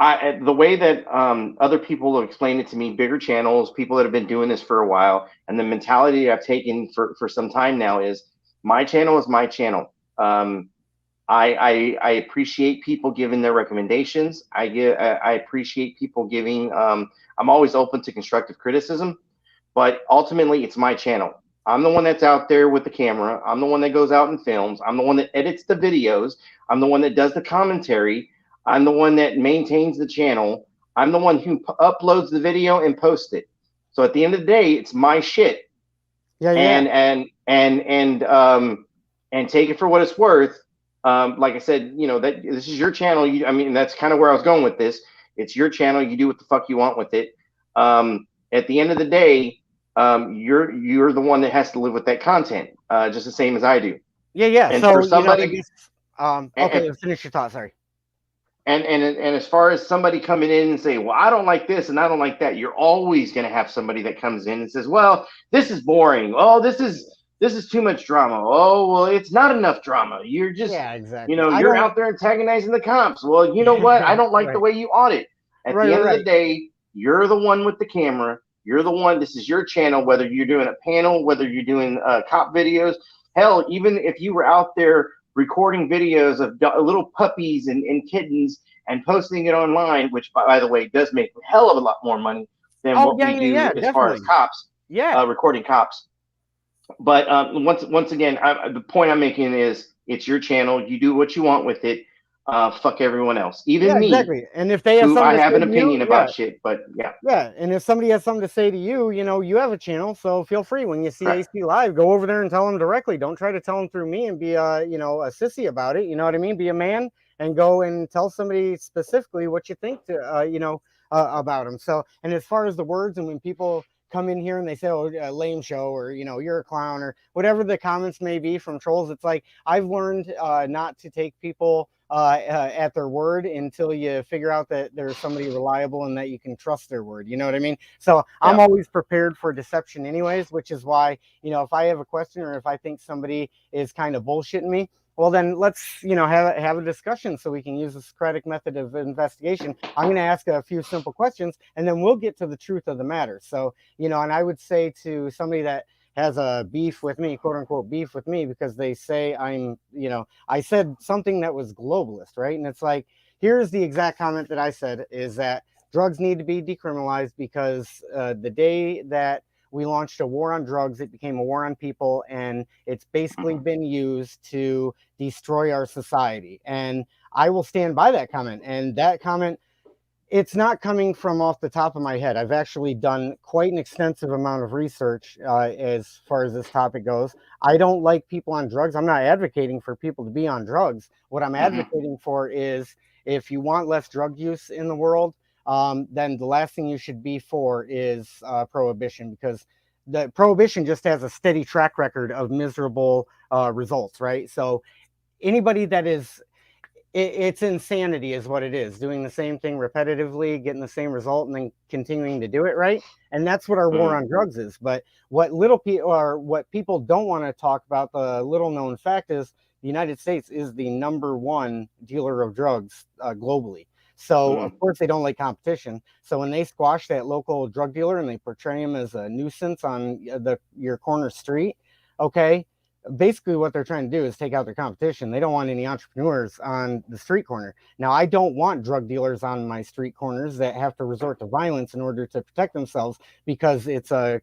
the way that other people have explained it to me, bigger channels, people that have been doing this for a while, and the mentality I've taken for some time now is my channel is my channel. I appreciate people giving their recommendations. I appreciate people giving. I'm always open to constructive criticism, but ultimately it's my channel. I'm the one that's out there with the camera. I'm the one that goes out and films. I'm the one that edits the videos. I'm the one that does the commentary. I'm the one that maintains the channel. I'm the one who uploads the video and posts it. So at the end of the day, it's my shit. Yeah. And take it for what it's worth. Like I said, that this is your channel. That's kind of where I was going with this. It's your channel. You do what the fuck you want with it. At the end of the day, you're the one that has to live with that content, just the same as I do. Yeah. And so for somebody, okay, finish your thought. Sorry. And as far as somebody coming in and say, well, I don't like this and I don't like that, you're always going to have somebody that comes in and says, well, this is boring. Oh, this is too much drama. Oh, well, it's not enough drama. You're just, Yeah, exactly. I you're don't. out there antagonizing the cops. Well, you know what? I don't like the Right. way you audit. At Right. the end of Right. the day, you're the one with the camera. You're the one. This is your channel, whether you're doing a panel, whether you're doing cop videos. Hell, even if you were out there recording videos of little puppies and kittens and posting it online, which, by the way, does make a hell of a lot more money than Oh what yeah, we yeah, do yeah, as far as definitely. cops, Yeah. recording cops. But once again, the point I'm making is it's your channel. You do what you want with it. Fuck everyone else, Yeah, even me, exactly. And if they have who I something to have say an to you, opinion yeah, about shit. But yeah, yeah. And if somebody has something to say to you, you have a channel, so feel free. When you see correct. AC Live, go over there and tell them directly. Don't try to tell them through me and be a sissy about it. You know what I mean? Be a man and go and tell somebody specifically what you think about them. So, and as far as the words, and when people come in here and they say, oh, lame show, or you're a clown, or whatever the comments may be from trolls, it's like I've learned not to take people at their word until you figure out that there's somebody reliable and that you can trust their word. You know what I mean? So I'm Yeah. always prepared for deception anyways, which is why, if I have a question or if I think somebody is kind of bullshitting me, well, then let's, have a discussion so we can use the Socratic method of investigation. I'm going to ask a few simple questions and then we'll get to the truth of the matter. So, and I would say to somebody that has a beef with me, quote unquote beef with me, because they say I said something that was globalist, right? And it's like, here's the exact comment that I said, is that drugs need to be decriminalized because the day that we launched a war on drugs, it became a war on people, and it's basically been used to destroy our society. And I will stand by that comment. And that comment, it's not coming from off the top of my head. I've actually done quite an extensive amount of research as far as this topic goes. I don't like people on drugs. I'm not advocating for people to be on drugs. What I'm advocating for is, if you want less drug use in the world, then the last thing you should be for is prohibition, because the prohibition just has a steady track record of miserable results, right? So anybody that is it's insanity is what it is, doing the same thing repetitively, getting the same result, and then continuing to do it, right? And that's what our war on drugs is. But what what people don't want to talk about, the little known fact is the United States is the #1 dealer of drugs globally. So of course they don't like competition. So when they squash that local drug dealer and they portray him as a nuisance on your corner street, okay, basically what they're trying to do is take out their competition. They don't want any entrepreneurs on the street corner. Now, I don't want drug dealers on my street corners that have to resort to violence in order to protect themselves because it's a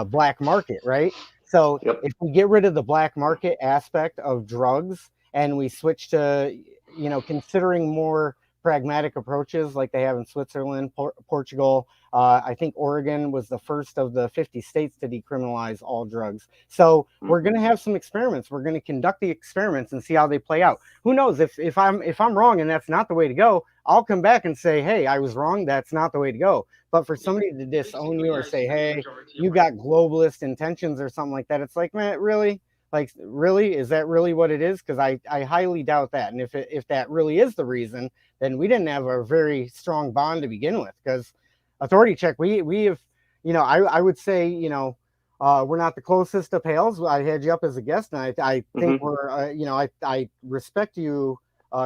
black market, right? So if we get rid of the black market aspect of drugs and we switch to, considering more pragmatic approaches like they have in Switzerland, Portugal. I think Oregon was the first of the 50 states to decriminalize all drugs. So we're going to have some experiments. We're going to conduct the experiments and see how they play out. Who knows, if I'm wrong and that's not the way to go, I'll come back and say, hey, I was wrong. That's not the way to go. But for somebody to disown you or say, hey, you got globalist intentions or something like that, it's like, man, really? Like, really? Is that really what it is? Because I highly doubt that. And if that really is the reason, then we didn't have a very strong bond to begin with. Because Authority Check, we have, I would say, we're not the closest of pals. I had you up as a guest, and I think we're, I respect you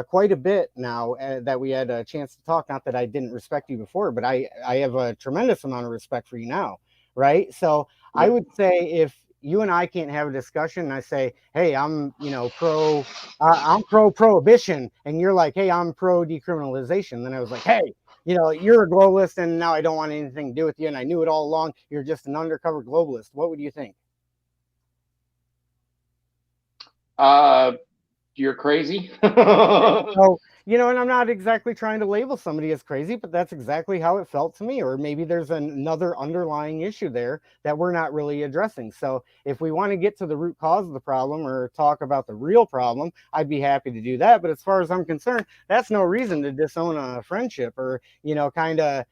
quite a bit now that we had a chance to talk. Not that I didn't respect you before, but I have a tremendous amount of respect for you now, right? So I would say if you and I can't have a discussion and I say, hey, I'm pro prohibition, and you're like, hey, I'm pro decriminalization, then I was like, hey, you're a globalist and now I don't want anything to do with you, and I knew it all along, you're just an undercover globalist. What would you think? You're crazy. So, and I'm not exactly trying to label somebody as crazy, but that's exactly how it felt to me. Or maybe there's another underlying issue there that we're not really addressing. So if we want to get to the root cause of the problem or talk about the real problem, I'd be happy to do that. But as far as I'm concerned, that's no reason to disown a friendship or, kind of,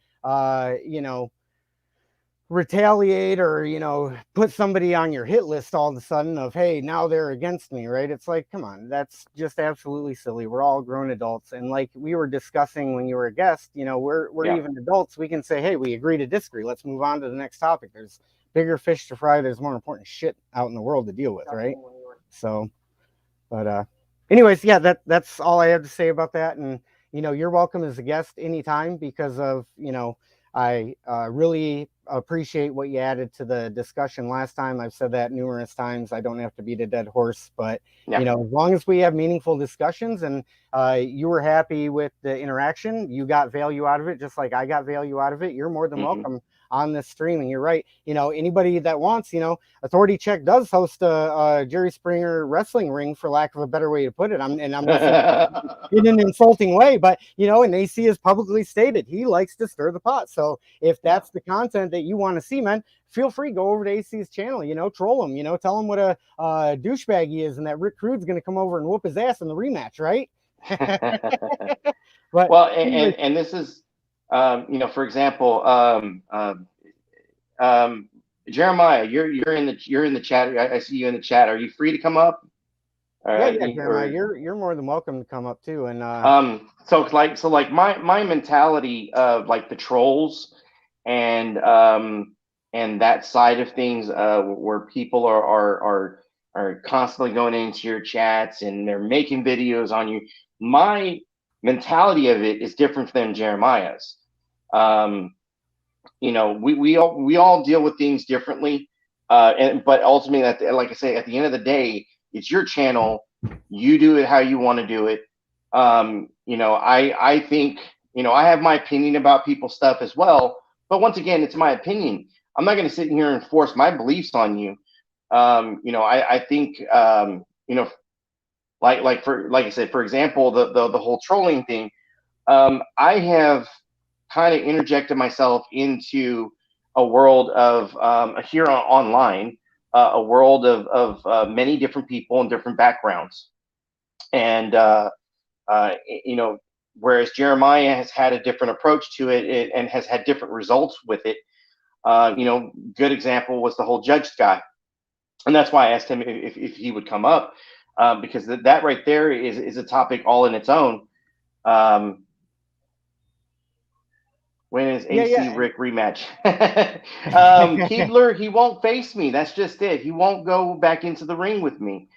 retaliate or, you know, put somebody on your hit list all of a sudden of, hey, now they're against me, right? It's like, come on, that's just absolutely silly. We're all grown adults. And like we were discussing when you were a guest, you know, we're Yeah. even adults. We can say, hey, we agree to disagree. Let's move on to the next topic. There's bigger fish to fry. There's more important shit out in the world to deal with, right? So, but anyways, yeah, that's all I have to say about that. And, you know, you're welcome as a guest anytime because of, you know, I really appreciate what you added to the discussion last time. I've said that numerous times. I don't have to beat a dead horse, but Yeah. you know, as long as we have meaningful discussions and you were happy with the interaction, you got value out of it, just like I got value out of it. You're more than welcome on this stream. And you're right. You know, anybody that wants, you know, Authority Check does host a Jerry Springer wrestling ring, for lack of a better way to put it. I'm not in an insulting way, but you know, and AC has publicly stated he likes to stir the pot. So if that's the content that you want to see, man, feel free, go over to AC's channel, you know, troll him, you know, tell him what a douchebag he is and that Rick Crude's going to come over and whoop his ass in the rematch, right? But well, and this is, you know, for example, Jeremiah, you're in the chat. I see you in the chat. Are you free to come up? Yeah, Jeremiah, you're more than welcome to come up too. And so my mentality of like the trolls and that side of things, where people are constantly going into your chats and they're making videos on you. My mentality of it is different than Jeremiah's. You know, we all deal with things differently, but ultimately, like I say, at the end of the day, it's your channel. You do it how you want to do it. You know, I think, you know, I have my opinion about people's stuff as well. But once again, it's my opinion. I'm not going to sit here and force my beliefs on you. You know, I think, you know, like I said, for example, the whole trolling thing. I have kind of interjected myself into a world of here online, a world of many different people and different backgrounds, and you know, whereas Jeremiah has had a different approach to it and has had different results with it. You know, good example was the whole judge guy, and that's why I asked him if he would come up, because that right there is a topic all in its own. When is AC Rick rematch? Keebler, he won't face me. That's just it. He won't go back into the ring with me.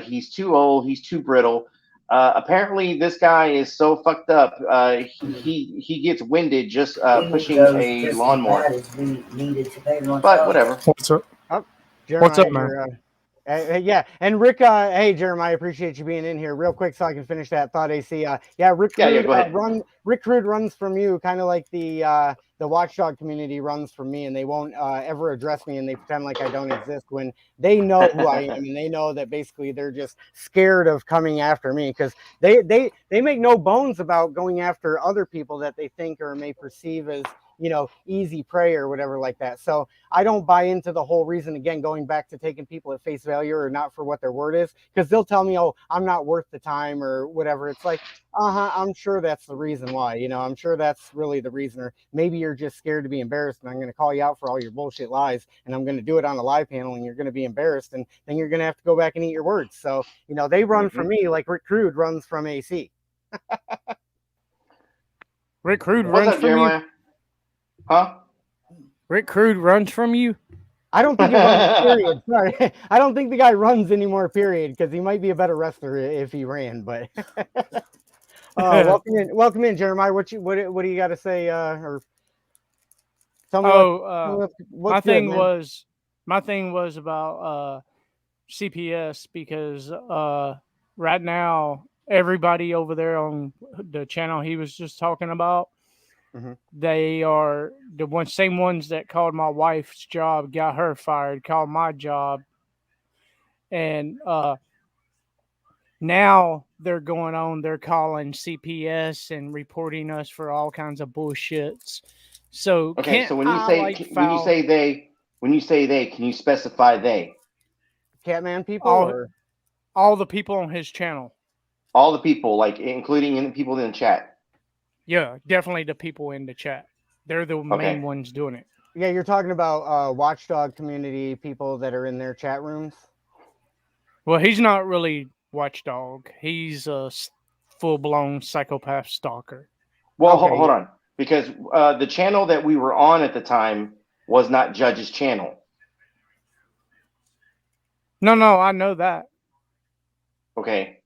He's too old. He's too brittle. Apparently, this guy is so fucked up. He gets winded just pushing a lawnmower. But whatever. What's up? Jeremiah, What's up, man? Yeah, and Rick, hey Jeremiah, appreciate you being in here real quick so I can finish that thought, AC. Yeah, Rick Crude, go ahead. Rick Crude runs from you, kind of like the watchdog community runs from me, and they won't ever address me, and they pretend like I don't exist when they know who I am, and they know that basically they're just scared of coming after me because they make no bones about going after other people that they think or may perceive as, you know, easy prey or whatever like that. So I don't buy into the whole reason, again, going back to taking people at face value or not for what their word is, because they'll tell me, oh, I'm not worth the time or whatever. It's like, I'm sure that's the reason why, you know, I'm sure that's really the reason, or maybe you're just scared to be embarrassed and I'm going to call you out for all your bullshit lies and I'm going to do it on a live panel and you're going to be embarrassed and then you're going to have to go back and eat your words. So, you know, they run from me like Rick Crude runs from AC. Rick Crude What's runs up, from Jeremiah? you? Huh? Rick Crude runs from you? I don't think he runs, period. Sorry. I don't think the guy runs anymore, period, because he might be a better wrestler if he ran, but welcome in, Jeremiah. What do you got to say? Or tell me my thing was about CPS, because right now everybody over there on the channel he was just talking about, they are the same ones that called my wife's job, got her fired, called my job, and now they're going on. They're calling CPS and reporting us for all kinds of bullshits. So okay, so when you say they, can you specify they? Catman people, all the people on his channel. All the people, like including the people in the chat. Yeah, definitely the people in the chat. They're the main ones doing it. Yeah, you're talking about watchdog community people that are in their chat rooms. Well, he's not really watchdog. He's a full-blown psychopath stalker. Well, Okay. hold on, because the channel that we were on at the time was not Judge's channel. No, I know that. Okay.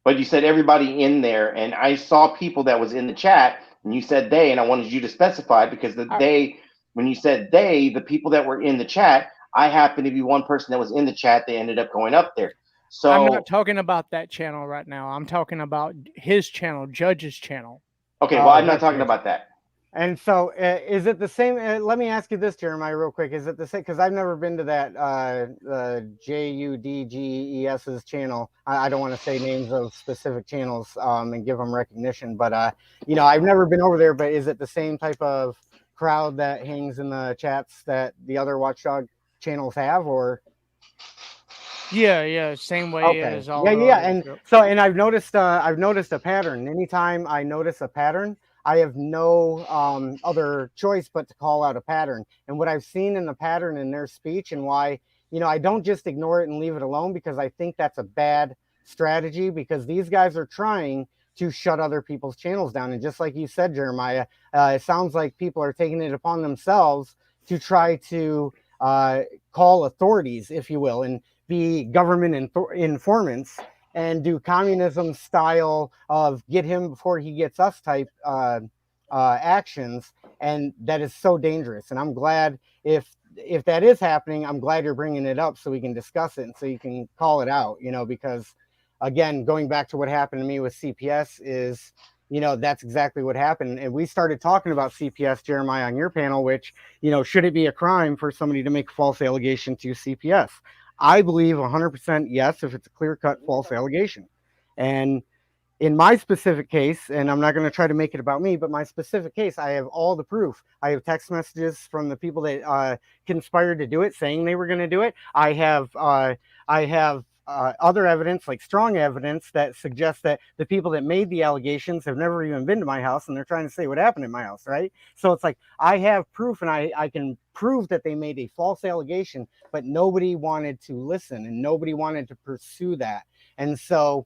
But you said everybody in there, and I saw people that was in the chat, and you said they, and I wanted you to specify because when you said they, the people that were in the chat, I happened to be one person that was in the chat. They ended up going up there. So I'm not talking about that channel right now. I'm talking about his channel, Judge's channel. Okay, well, I'm not talking about that. And so, is it the same? Let me ask you this, Jeremiah, real quick. Is it the same? Because I've never been to that JUDGES's channel. I don't want to say names of specific channels and give them recognition, but I've never been over there. But is it the same type of crowd that hangs in the chats that the other watchdog channels have, or? Yeah, same way as all. Yeah, and so, and I've noticed a pattern. Anytime I notice a pattern, I have no other choice but to call out a pattern. And what I've seen in the pattern in their speech, and why, I don't just ignore it and leave it alone, because I think that's a bad strategy, because these guys are trying to shut other people's channels down. And just like you said, Jeremiah, it sounds like people are taking it upon themselves to try to call authorities, if you will, and be government informants and do communism style of get him before he gets us type actions. And that is so dangerous. And I'm glad if that is happening, I'm glad you're bringing it up so we can discuss it and so you can call it out, because again, going back to what happened to me with CPS is, that's exactly what happened. And we started talking about CPS, Jeremiah, on your panel, which, should it be a crime for somebody to make a false allegation to CPS? I believe 100% yes, if it's a clear-cut false allegation. And in my specific case, and I'm not going to try to make it about me, but my specific case, I have all the proof. I have text messages from the people that conspired to do it, saying they were going to do it. I have other evidence, like strong evidence, that suggests that the people that made the allegations have never even been to my house, and they're trying to say what happened in my house, right? So it's like, I have proof, and I can prove that they made a false allegation, but nobody wanted to listen, and nobody wanted to pursue that. And so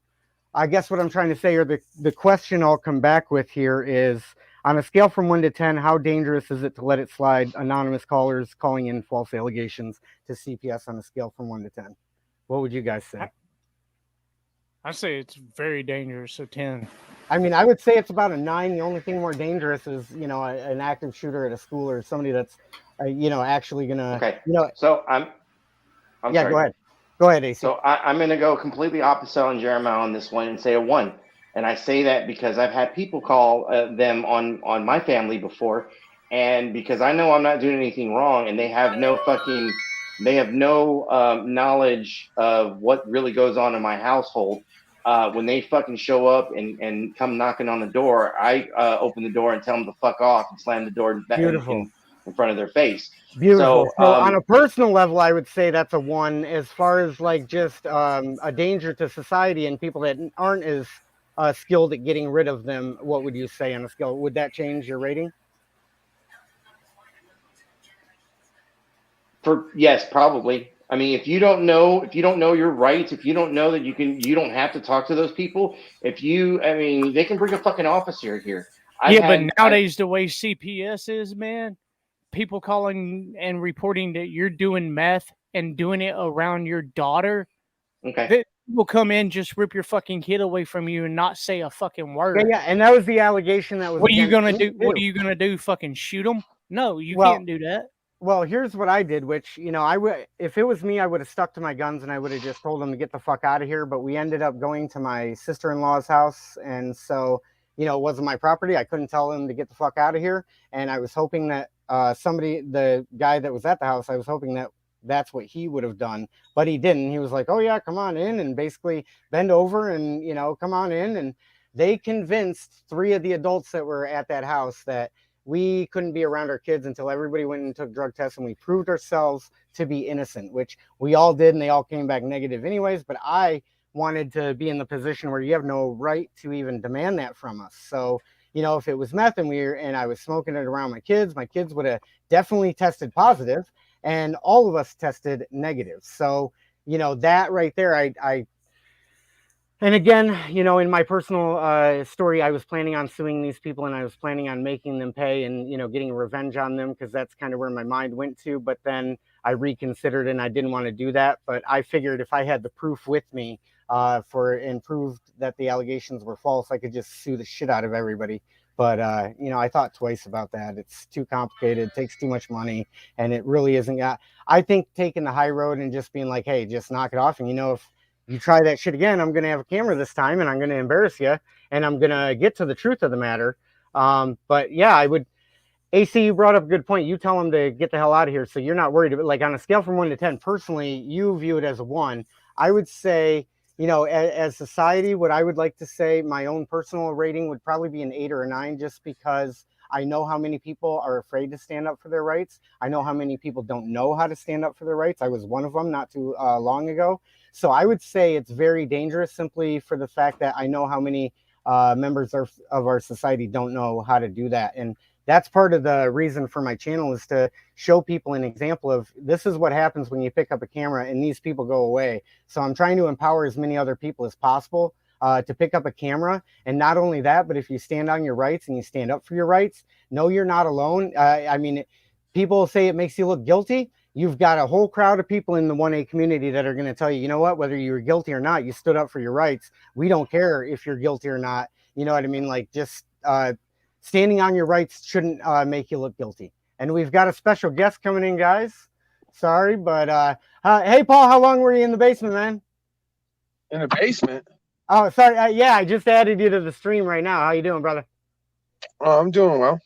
I guess what I'm trying to say, or the question I'll come back with here is, on a scale from 1 to 10, how dangerous is it to let it slide anonymous callers calling in false allegations to CPS on a scale from 1 to 10? What would you guys say? I say it's very dangerous, so 10. I mean, I would say it's about a 9. The only thing more dangerous is, an active shooter at a school, or somebody that's, actually gonna. Okay. So I'm yeah, sorry. Go ahead, AC. So I'm going to go completely opposite on Jeremiah on this one and say a 1. And I say that because I've had people call them on my family before, and because I know I'm not doing anything wrong, and they have no knowledge of what really goes on in my household. When they fucking show up and come knocking on the door, I open the door and tell them to fuck off and slam the door in front of their face. Beautiful. So on a personal level, I would say that's a 1. As far as like just a danger to society and people that aren't as skilled at getting rid of them, what would you say on a scale? Would that change your rating? Yes, probably. I mean, if you don't know your rights, if you don't know that you don't have to talk to those people. They can bring a fucking officer here. But nowadays, the way CPS is, man, people calling and reporting that you're doing meth and doing it around your daughter. Okay. People come in, just rip your fucking kid away from you and not say a fucking word. Yeah, and that was the allegation that was. What are you gonna do? What are you gonna do? Fucking shoot them? No, you can't do that. Well, here's what I did, which, I would, if it was me, I would have stuck to my guns and I would have just told them to get the fuck out of here. But we ended up going to my sister-in-law's house. And so, it wasn't my property. I couldn't tell them to get the fuck out of here. And I was hoping that the guy that was at the house, I was hoping that that's what he would have done, but he didn't. He was like, oh yeah, come on in, and basically bend over and, come on in. And they convinced 3 of the adults that were at that house that we couldn't be around our kids until everybody went and took drug tests and we proved ourselves to be innocent, which we all did, and they all came back negative anyways. But I wanted to be in the position where you have no right to even demand that from us. So, you know, if it was meth and I was smoking it around my kids would have definitely tested positive, and all of us tested negative. So, you know, that right there, and again, you know, in my personal story, I was planning on suing these people, and I was planning on making them pay and, you know, getting revenge on them, because that's kind of where my mind went to. But then I reconsidered and I didn't want to do that. But I figured if I had the proof with me and proved that the allegations were false, I could just sue the shit out of everybody. But, you know, I thought twice about that. It's too complicated, takes too much money, and it really isn't. I think taking the high road and just being like, hey, just knock it off. And, you know, if you try that shit again, I'm going to have a camera this time, and I'm going to embarrass you, and I'm going to get to the truth of the matter. But yeah, I would. AC, you brought up a good point. You tell them to get the hell out of here, so you're not worried. Like, on a scale from 1 to 10, personally, you view it as a 1. I would say, you know, as society, what I would like to say, my own personal rating would probably be an 8 or a 9, just because I know how many people are afraid to stand up for their rights. I know how many people don't know how to stand up for their rights. I was one of them not too long ago. So I would say it's very dangerous, simply for the fact that I know how many members of our society don't know how to do that. And that's part of the reason for my channel, is to show people an example of this is what happens when you pick up a camera and these people go away. So I'm trying to empower as many other people as possible to pick up a camera. And not only that, but if you stand on your rights and you stand up for your rights, know you're not alone. I mean, people say it makes you look guilty. You've got a whole crowd of people in the 1A community that are going to tell you, you know what, whether you were guilty or not, you stood up for your rights. We don't care if you're guilty or not. You know what I mean? Like, just standing on your rights shouldn't make you look guilty. And we've got a special guest coming in, guys. Sorry, but hey, Paul, how long were you in the basement, man? In the basement? Oh, sorry. Yeah, I just added you to the stream right now. How you doing, brother? Oh, I'm doing well.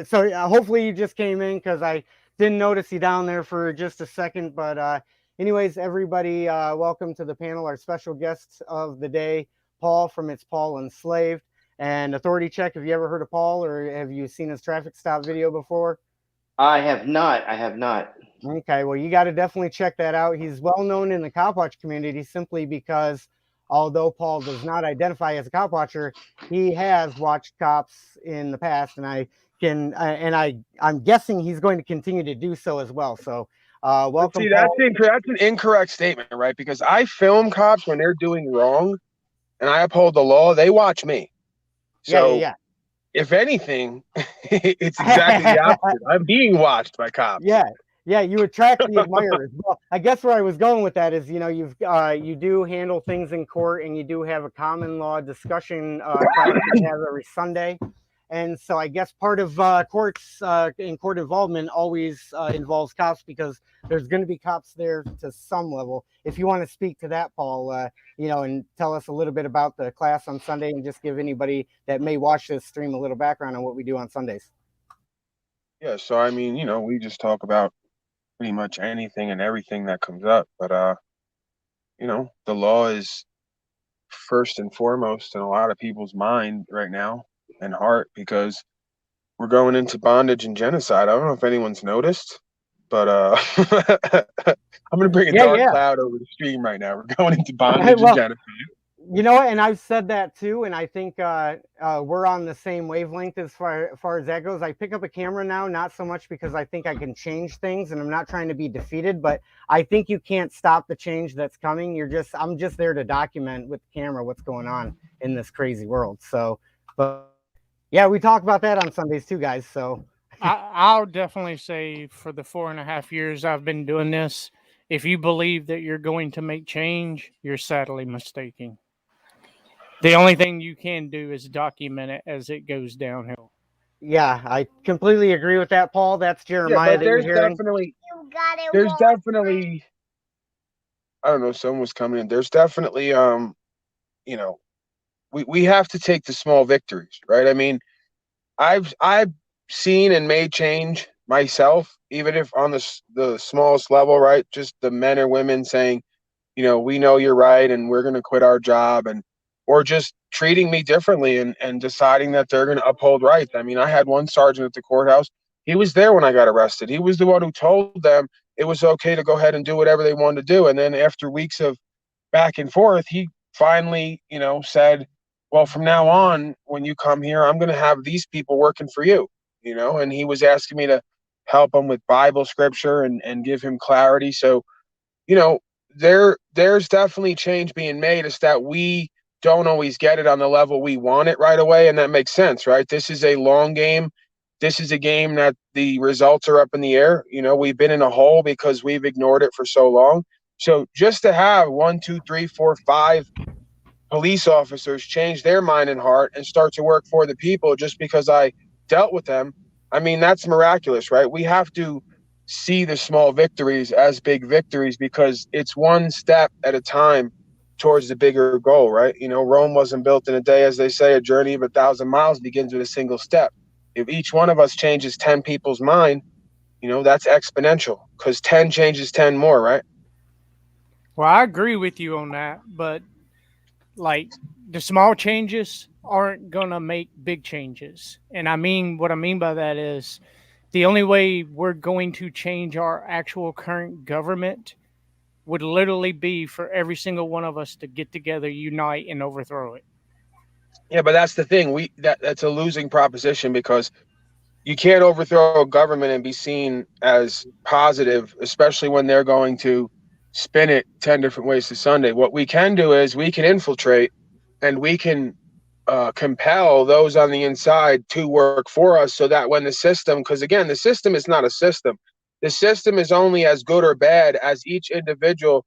So hopefully you just came in, because I didn't notice you down there for just a second. But anyways, everybody, welcome to the panel. Our special guest of the day, Paul from It's Paul Unslaved. And Authority Check, have you ever heard of Paul, or have you seen his traffic stop video before? I have not. I have not. Okay, well, you got to definitely check that out. He's well known in the cop watch community simply because, although Paul does not identify as a cop watcher, he has watched cops in the past, and I'm guessing he's going to continue to do so as well. So welcome. See, that's an incorrect statement, right? Because I film cops when they're doing wrong, and I uphold the law. They watch me. So yeah. If anything, it's exactly the opposite. I'm being watched by cops. Yeah, you attract the admirers. Well, I guess where I was going with that is, you know, you do handle things in court, and you do have a common law discussion class that you have every Sunday. And so I guess part of courts in court involvement always involves cops, because there's going to be cops there to some level. If you want to speak to that, Paul, you know, and tell us a little bit about the class on Sunday, and just give anybody that may watch this stream a little background on what we do on Sundays. Yeah, so I mean, you know, we just talk about pretty much anything and everything that comes up. But, you know, the law is first and foremost in a lot of people's mind right now and heart, because we're going into bondage and genocide. I don't know if anyone's noticed, but I'm going to bring a dark cloud over the stream right now. We're going into bondage and genocide. You know what? And I've said that too, and I think we're on the same wavelength as far as that goes. I pick up a camera now, not so much because I think I can change things, and I'm not trying to be defeated, but I think you can't stop the change that's coming. I'm just there to document with the camera what's going on in this crazy world. So, but yeah, we talk about that on Sundays too, guys. So I'll definitely say, for the 4.5 years I've been doing this, if you believe that you're going to make change, you're sadly mistaken. The only thing you can do is document it as it goes downhill. Yeah, I completely agree with that, Paul. That's Jeremiah. Yeah, there's definitely, I don't know, someone was coming in. There's definitely, you know, we have to take the small victories, right? I mean, I've seen and made change myself, even if on the smallest level, right? Just the men or women saying, you know, we know you're right, and we're going to quit our job, or just treating me differently and deciding that they're going to uphold rights. I mean, I had one sergeant at the courthouse. He was there when I got arrested. He was the one who told them it was okay to go ahead and do whatever they wanted to do. And then after weeks of back and forth, he finally, you know, said, well, from now on, when you come here, I'm going to have these people working for you, you know. And he was asking me to help him with Bible scripture and give him clarity. So, you know, there's definitely change being made. It's that we don't always get it on the level we want it right away, and that makes sense, right? This is a long game. This is a game that the results are up in the air. You know, we've been in a hole because we've ignored it for so long. So just to have 1, 2, 3, 4, 5 police officers change their mind and heart and start to work for the people just because I dealt with them, I mean, that's miraculous, right? We have to see the small victories as big victories because it's one step at a time towards the bigger goal, right? You know, Rome wasn't built in a day, as they say. A journey of 1,000 miles begins with a single step. If each one of us changes 10 people's mind, you know, that's exponential because 10 changes 10 more, right? Well, I agree with you on that, but like the small changes aren't going to make big changes. And I mean, what I mean by that is the only way we're going to change our actual current government would literally be for every single one of us to get together, unite, and overthrow it. Yeah, but that's the thing. That's a losing proposition because you can't overthrow a government and be seen as positive, especially when they're going to spin it 10 different ways to Sunday. What we can do is we can infiltrate and we can compel those on the inside to work for us so that when the system, because again, the system is not a system. The system is only as good or bad as each individual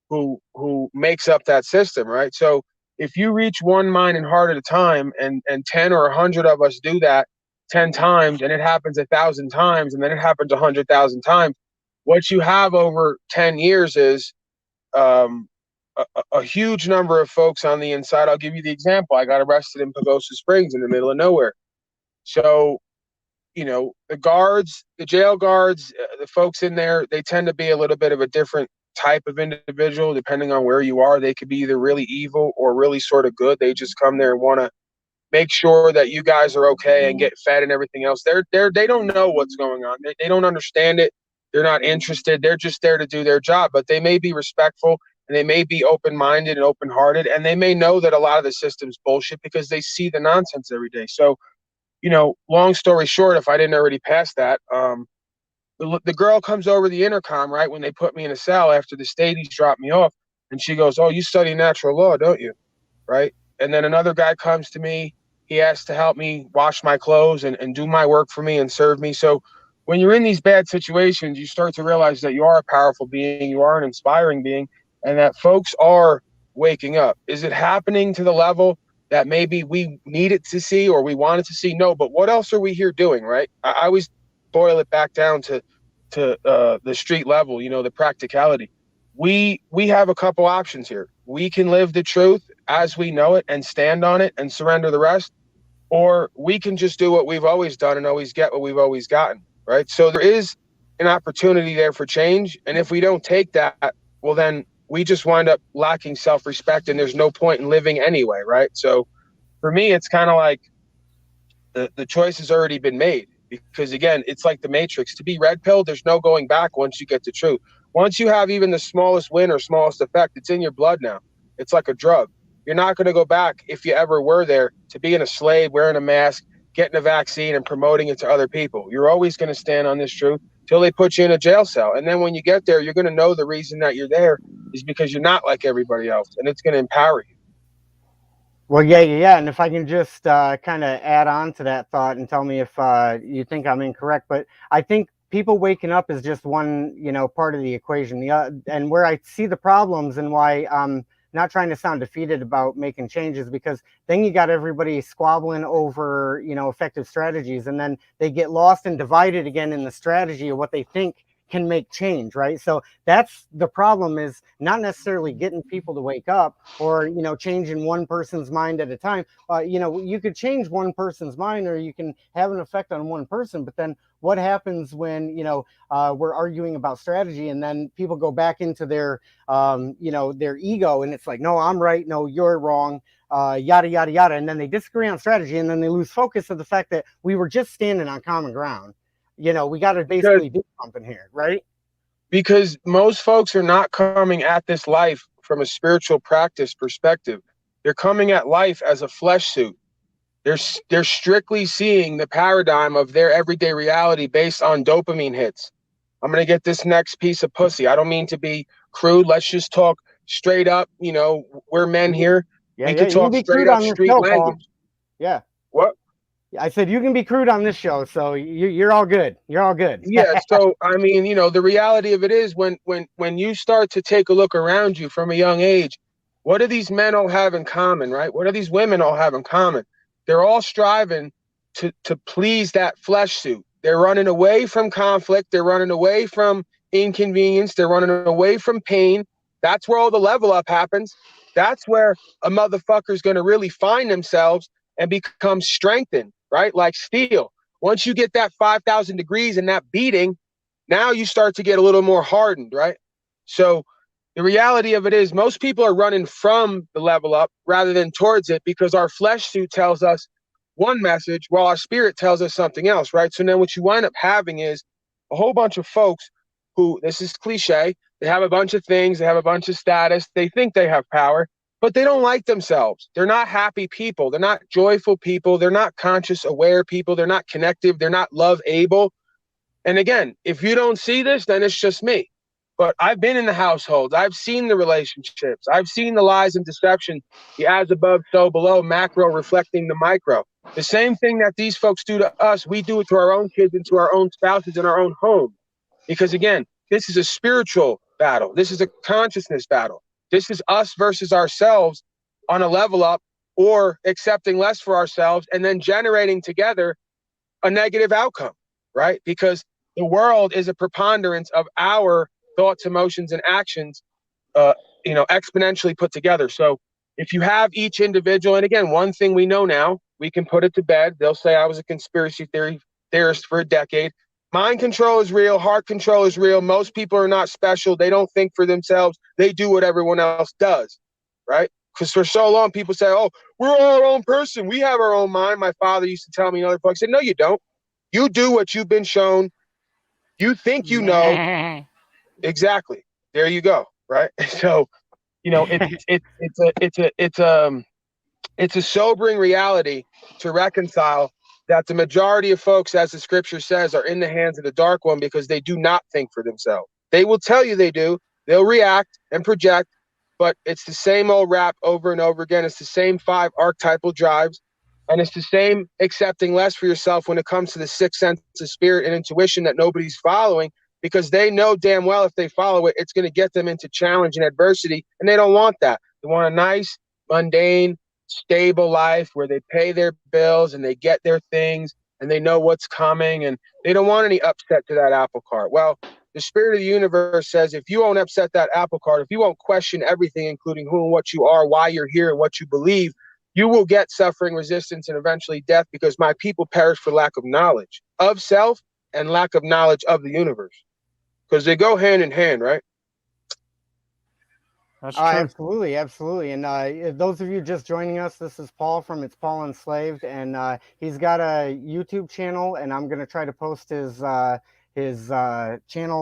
who makes up that system, right? So if you reach one mind and heart at a time and 10 or 100 of us do that 10 times and it happens 1,000 times and then it happens 100,000 times, what you have over 10 years is a huge number of folks on the inside. I'll give you the example. I got arrested in Pagosa Springs in the middle of nowhere. So, you know, the guards, the jail guards, the folks in there, they tend to be a little bit of a different type of individual depending on where you are. They could be either really evil or really sort of good. They just come there and want to make sure that you guys are okay and get fed and everything else. They don't know what's going on. They don't understand it. They're not interested. They're just there to do their job, but they may be respectful and they may be open-minded and open-hearted, and they may know that a lot of the system's bullshit because they see the nonsense every day. So, you know, long story short, if I didn't already pass that, the girl comes over the intercom, right, when they put me in a cell after the Stadies dropped me off, and she goes, "Oh, you study natural law, don't you?" Right? And then another guy comes to me. He asks to help me wash my clothes and do my work for me and serve me. So when you're in these bad situations, you start to realize that you are a powerful being, you are an inspiring being, and that folks are waking up. Is it happening to the level that maybe we needed to see or we wanted to see? No, but what else are we here doing, right? I always boil it back down to the street level, you know, the practicality. We have a couple options here. We can live the truth as we know it and stand on it and surrender the rest, or we can just do what we've always done and always get what we've always gotten, right? So there is an opportunity there for change, and if we don't take that, well, then we just wind up lacking self-respect and there's no point in living anyway, right? So for me, it's kind of like the choice has already been made, because again, it's like the Matrix. To be red pilled, there's no going back once you get the truth. Once you have even the smallest win or smallest effect, it's in your blood now. It's like a drug. You're not going to go back, if you ever were there, to being a slave, wearing a mask, getting a vaccine and promoting it to other people. You're always going to stand on this truth till they put you in a jail cell. And then when you get there, you're going to know the reason that you're there is because you're not like everybody else, and it's going to empower you. Well, yeah. And if I can just kind of add on to that thought and tell me if you think I'm incorrect, but I think people waking up is just one, you know, part of the equation. And where I see the problems and why I'm not trying to sound defeated about making changes, because then you got everybody squabbling over, you know, effective strategies, and then they get lost and divided again in the strategy of what they think can make change, right? So that's the problem, is not necessarily getting people to wake up or, you know, changing one person's mind at a time. You know, you could change one person's mind or you can have an effect on one person, but then what happens when, you know, we're arguing about strategy and then people go back into their, you know, their ego, and it's like, no, I'm right, no, you're wrong, yada, yada, yada. And then they disagree on strategy, and then they lose focus of the fact that we were just standing on common ground. You know, we got to basically do something here, right? Because most folks are not coming at this life from a spiritual practice perspective. They're coming at life as a flesh suit. They're strictly seeing the paradigm of their everyday reality based on dopamine hits. I'm going to get this next piece of pussy. I don't mean to be crude. Let's just talk straight up. You know, we're men here. Yeah, we yeah. could You can talk be straight crude up on this street show, language. Paul. Yeah. What? I said you can be crude on this show, so you're all good. You're all good. Yeah. So I mean, you know, the reality of it is when you start to take a look around you from a young age, what do these men all have in common, right? What do these women all have in common? They're all striving to please that flesh suit. They're running away from conflict. They're running away from inconvenience. They're running away from pain. That's where all the level up happens. That's where a motherfucker's going to really find themselves and become strengthened, right? Like steel. Once you get that 5,000 degrees and that beating, now you start to get a little more hardened, right? So the reality of it is most people are running from the level up rather than towards it because our flesh suit tells us one message while our spirit tells us something else, right? So then what you wind up having is a whole bunch of folks who, this is cliche, they have a bunch of things, they have a bunch of status, they think they have power, but they don't like themselves. They're not happy people. They're not joyful people. They're not conscious, aware people. They're not connective. They're not love able. And again, if you don't see this, then it's just me. But I've been in the households. I've seen the relationships. I've seen the lies and deception, the as above, so below, macro reflecting the micro. The same thing that these folks do to us, we do it to our own kids and to our own spouses in our own home. Because again, this is a spiritual battle. This is a consciousness battle. This is us versus ourselves on a level up or accepting less for ourselves and then generating together a negative outcome, right? Because the world is a preponderance of our thoughts, emotions, and actions, exponentially put together. So if you have each individual, and again, one thing we know now, we can put it to bed. They'll say I was a conspiracy theorist for a decade. Mind control is real. Heart control is real. Most people are not special. They don't think for themselves. They do what everyone else does, right? Because for so long, people say, oh, we're all our own person. We have our own mind. My father used to tell me, and other folks said, no, you don't. You do what you've been shown. You think you know. Exactly. There you go. Right. So, you know, it's a sobering reality to reconcile that the majority of folks, as the scripture says, are in the hands of the dark one because they do not think for themselves. They will tell you they do. They'll react and project, but it's the same old rap over and over again. It's the same 5 archetypal drives, and it's the same accepting less for yourself when it comes to the 6th sense of spirit and intuition that nobody's following, because they know damn well if they follow it, it's going to get them into challenge and adversity, and they don't want that. They want a nice, mundane, stable life where they pay their bills and they get their things and they know what's coming, and they don't want any upset to that apple cart. Well, the spirit of the universe says if you won't upset that apple cart, if you won't question everything, including who and what you are, why you're here, and what you believe, you will get suffering, resistance, and eventually death, because my people perish for lack of knowledge of self and lack of knowledge of the universe, because they go hand in hand, right? That's true. Absolutely, absolutely. And those of you just joining us, this is Paul from It's Paul Unslaved, and he's got a YouTube channel, and I'm going to try to post his channel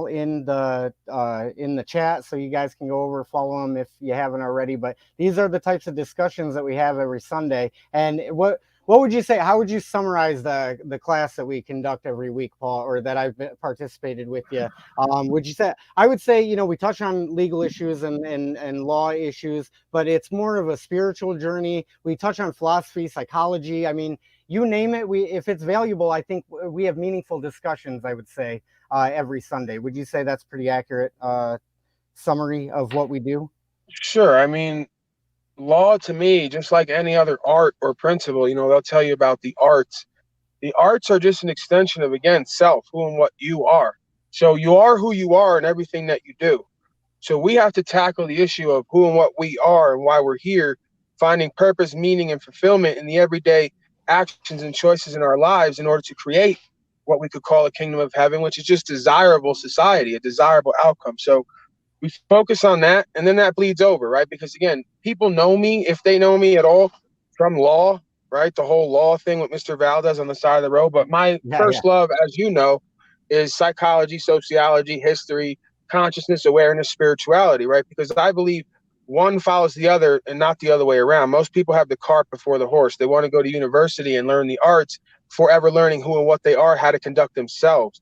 in the chat, so you guys can go over, follow him if you haven't already. But these are the types of discussions that we have every Sunday. And what would you say? How would you summarize the class that we conduct every week, Paul, or that I've participated with you? Would you say? I would say, you know, we touch on legal issues and law issues, but it's more of a spiritual journey. We touch on philosophy, psychology. I mean, you name it. If it's valuable, I think we have meaningful discussions, I would say, every Sunday. Would you say that's pretty accurate summary of what we do? Sure. I mean, law to me, just like any other art or principle, you know, they'll tell you about the arts. The arts are just an extension of, again, self, who and what you are. So you are who you are in everything that you do. So we have to tackle the issue of who and what we are and why we're here, finding purpose, meaning, and fulfillment in the everyday actions and choices in our lives in order to create what we could call a kingdom of heaven, which is just desirable society, a desirable outcome. So we focus on that, and then that bleeds over, right? Because again, people know me, if they know me at all, from law, right? The whole law thing with Mr. Valdez on the side of the road. But my first love, as you know, is psychology, sociology, history, consciousness, awareness, spirituality, right? Because I believe one follows the other and not the other way around. Most people have the cart before the horse. They want to go to university and learn the arts before ever learning who and what they are, how to conduct themselves.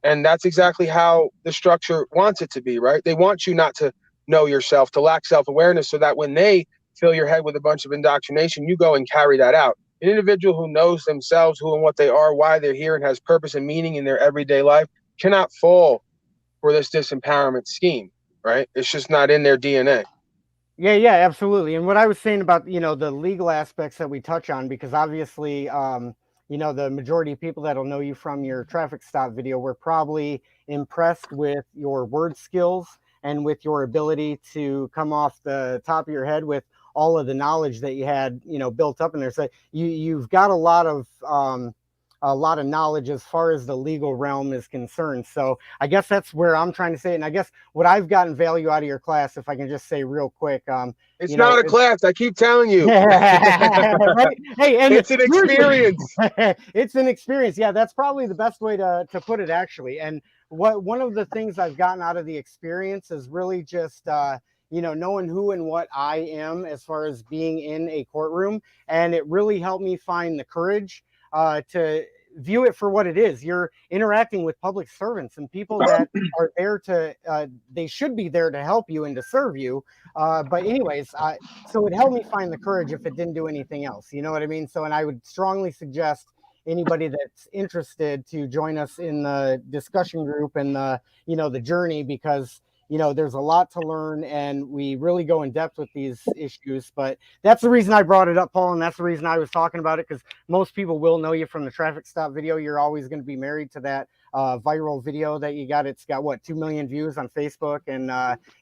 And that's exactly how the structure wants it to be, right? They want you not to know yourself, to lack self-awareness, so that when they fill your head with a bunch of indoctrination, you go and carry that out. An individual who knows themselves, who and what they are, why they're here, and has purpose and meaning in their everyday life cannot fall for this disempowerment scheme, right? It's just not in their DNA. Yeah, absolutely. And what I was saying about, the legal aspects that we touch on, because obviously, the majority of people that'll know you from your traffic stop video were probably impressed with your word skills and with your ability to come off the top of your head with all of the knowledge that you had, built up in there. So you've got a lot of knowledge as far as the legal realm is concerned. So I guess that's where I'm trying to say it. And I guess what I've gotten value out of your class, if I can just say real quick, it's not a class. I keep telling you. Right? Hey, and it's an experience. It's an experience. Yeah, that's probably the best way to put it, actually. And one of the things I've gotten out of the experience is really just knowing who and what I am as far as being in a courtroom, and it really helped me find the courage to view it for what it is. You're interacting with public servants and people that are there they should be there to help you and to serve you. But anyways, so it helped me find the courage if it didn't do anything else. You know what I mean? So, and I would strongly suggest anybody that's interested to join us in the discussion group and the journey, because there's a lot to learn, and we really go in depth with these issues. But that's the reason I brought it up, Paul, and that's the reason I was talking about it, because most people will know you from the traffic stop video. You're always going to be married to that viral video that you got. It's got 2 million views on Facebook, and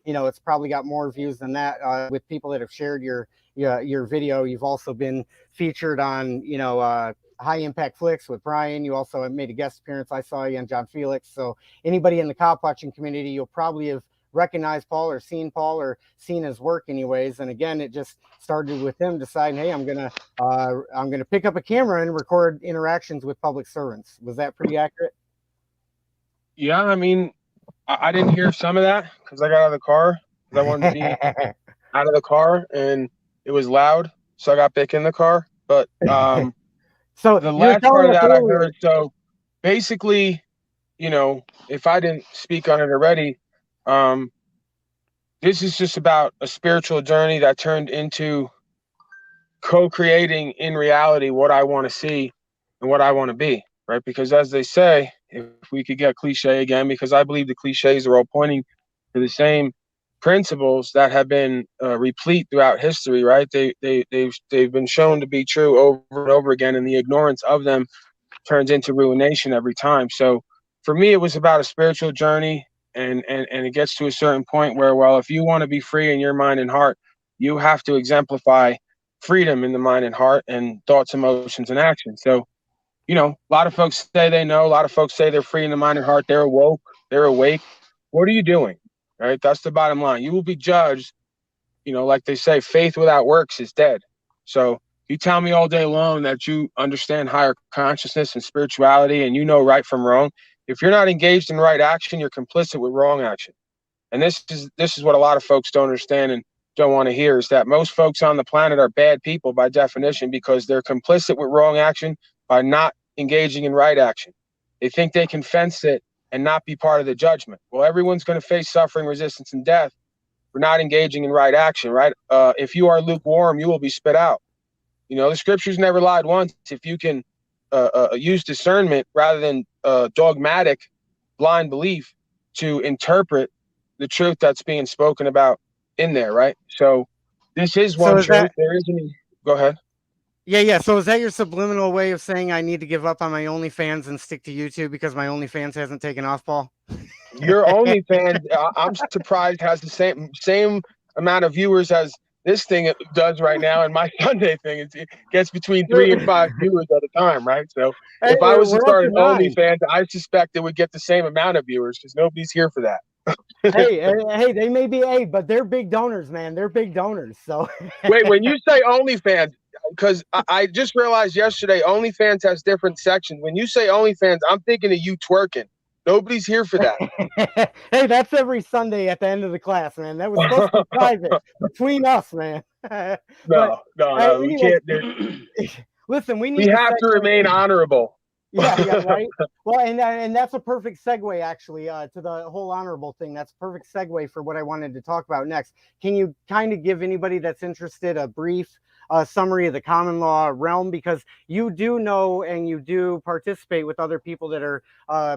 it's probably got more views than that with people that have shared your video. You've also been featured on High Impact Flicks with Brian. You also have made a guest appearance. I saw you on John Felix. So anybody in the cop watching community, you'll probably have recognized Paul or seen his work anyways. And again, it just started with him deciding, hey, I'm gonna pick up a camera and record interactions with public servants. Was that pretty accurate? Yeah, I mean, I didn't hear some of that because I got out of the car, because I wanted to be out of the car and it was loud, so I got back in the car. But so the last part of that I heard. So basically, if I didn't speak on it already, this is just about a spiritual journey that turned into co-creating in reality what I want to see and what I want to be, right? Because as they say, if we could get cliche again, because I believe the cliches are all pointing to the same principles that have been replete throughout history, right? They've been shown to be true over and over again, and the ignorance of them turns into ruination every time. So for me, it was about a spiritual journey, and it gets to a certain point where, well, if you want to be free in your mind and heart, you have to exemplify freedom in the mind and heart and thoughts, emotions, and actions. So, a lot of folks say they know, a lot of folks say they're free in the mind and heart, they're awoke, they're awake. What are you doing? Right? That's the bottom line. You will be judged, like they say, faith without works is dead. So you tell me all day long that you understand higher consciousness and spirituality and you know right from wrong. If you're not engaged in right action, you're complicit with wrong action. And this is what a lot of folks don't understand and don't want to hear, is that most folks on the planet are bad people by definition, because they're complicit with wrong action by not engaging in right action. They think they can fence it and not be part of the judgment. Well, everyone's going to face suffering, resistance, and death for not engaging in right action, right? If you are lukewarm, you will be spit out. The scriptures never lied once. If you can use discernment rather than dogmatic blind belief to interpret the truth that's being spoken about in there, right? So this is one truth. There isn't. Go ahead. Yeah. So is that your subliminal way of saying I need to give up on my OnlyFans and stick to YouTube because my OnlyFans hasn't taken off, Paul? Your OnlyFans, I'm surprised, has the same amount of viewers as this thing does right now, and my Sunday thing, it gets between 3 and 5 viewers at a time, right? So if I was to start an OnlyFans, I suspect it would get the same amount of viewers, because nobody's here for that. hey, they may be, but they're big donors, man. They're big donors. So wait, when you say OnlyFans, because I just realized yesterday OnlyFans has different sections. When you say OnlyFans, I'm thinking of you twerking. Nobody's here for that. Hey, that's every Sunday at the end of the class, man. That was supposed to be private between us, man. No, we anyways, can't. listen, we We need have to remain honorable. Yeah, right. Well, and that's a perfect segue, actually, to the whole honorable thing. That's a perfect segue for what I wanted to talk about next. Can you kind of give anybody that's interested a brief summary of the common law realm? Because you do know and you do participate with other people that are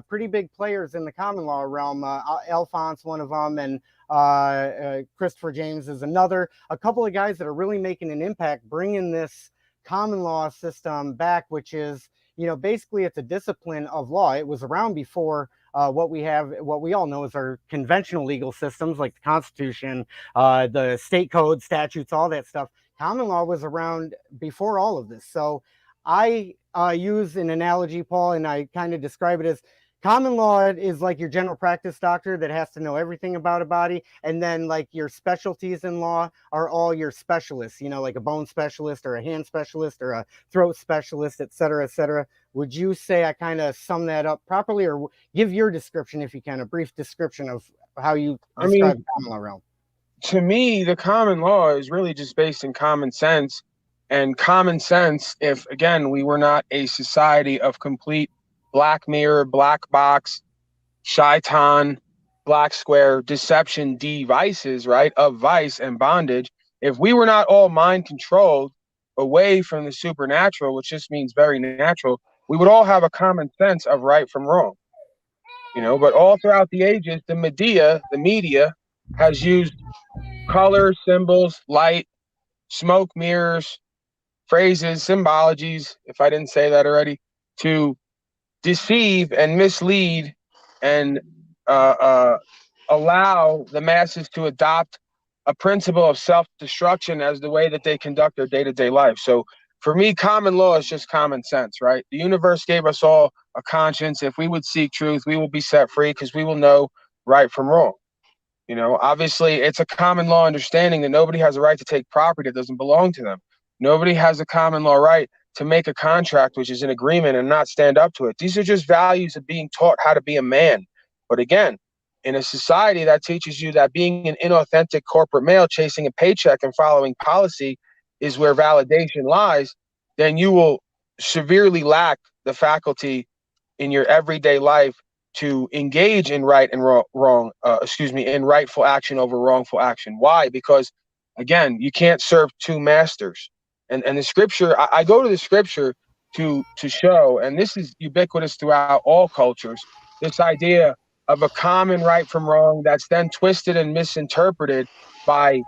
pretty big players in the common law realm. Alphonse, one of them, and Christopher James is another. A couple of guys that are really making an impact, bringing this common law system back, which is, you know, basically it's a discipline of law. It was around before what we all know is our conventional legal systems, like the Constitution, the state code, statutes, all that stuff. Common law was around before all of this. So I use an analogy, Paul, and I kind of describe it as common law is like your general practice doctor that has to know everything about a body. And then like your specialties in law are all your specialists, you know, like a bone specialist or a hand specialist or a throat specialist, et cetera, et cetera. Would you say I kind of sum that up properly, or give your description, if you can, a brief description of how you describe the common law realm? To me, the common law is really just based in common sense. And common sense, if, again, we were not a society of complete black mirror, black box, shaitan, black square, deception, devices, right, of vice and bondage, if we were not all mind controlled away from the supernatural, which just means very natural, we would all have a common sense of right from wrong. You know, but all throughout the ages, the media has used color, symbols, light, smoke, mirrors, phrases, symbologies, if I didn't say that already, to deceive and mislead and allow the masses to adopt a principle of self-destruction as the way that they conduct their day-to-day life. So for me, common law is just common sense, right? The universe gave us all a conscience. If we would seek truth, we will be set free because we will know right from wrong. You know, obviously, it's a common law understanding that nobody has a right to take property that doesn't belong to them. Nobody has a common law right to make a contract, which is an agreement, and not stand up to it. These are just values of being taught how to be a man. But again, in a society that teaches you that being an inauthentic corporate male chasing a paycheck and following policy is where validation lies, then you will severely lack the faculty in your everyday life to engage in right and in rightful action over wrongful action. Why? Because again, you can't serve two masters. And the scripture, I go to the scripture to show, and this is ubiquitous throughout all cultures, this idea of a common right from wrong that's then twisted and misinterpreted by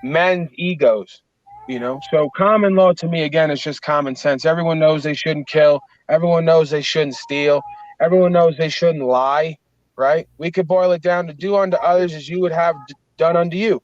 men's egos. You know, so common law to me, again, is just common sense. Everyone knows they shouldn't kill. Everyone knows they shouldn't steal. Everyone knows they shouldn't lie, right? We could boil it down to do unto others as you would have done unto you.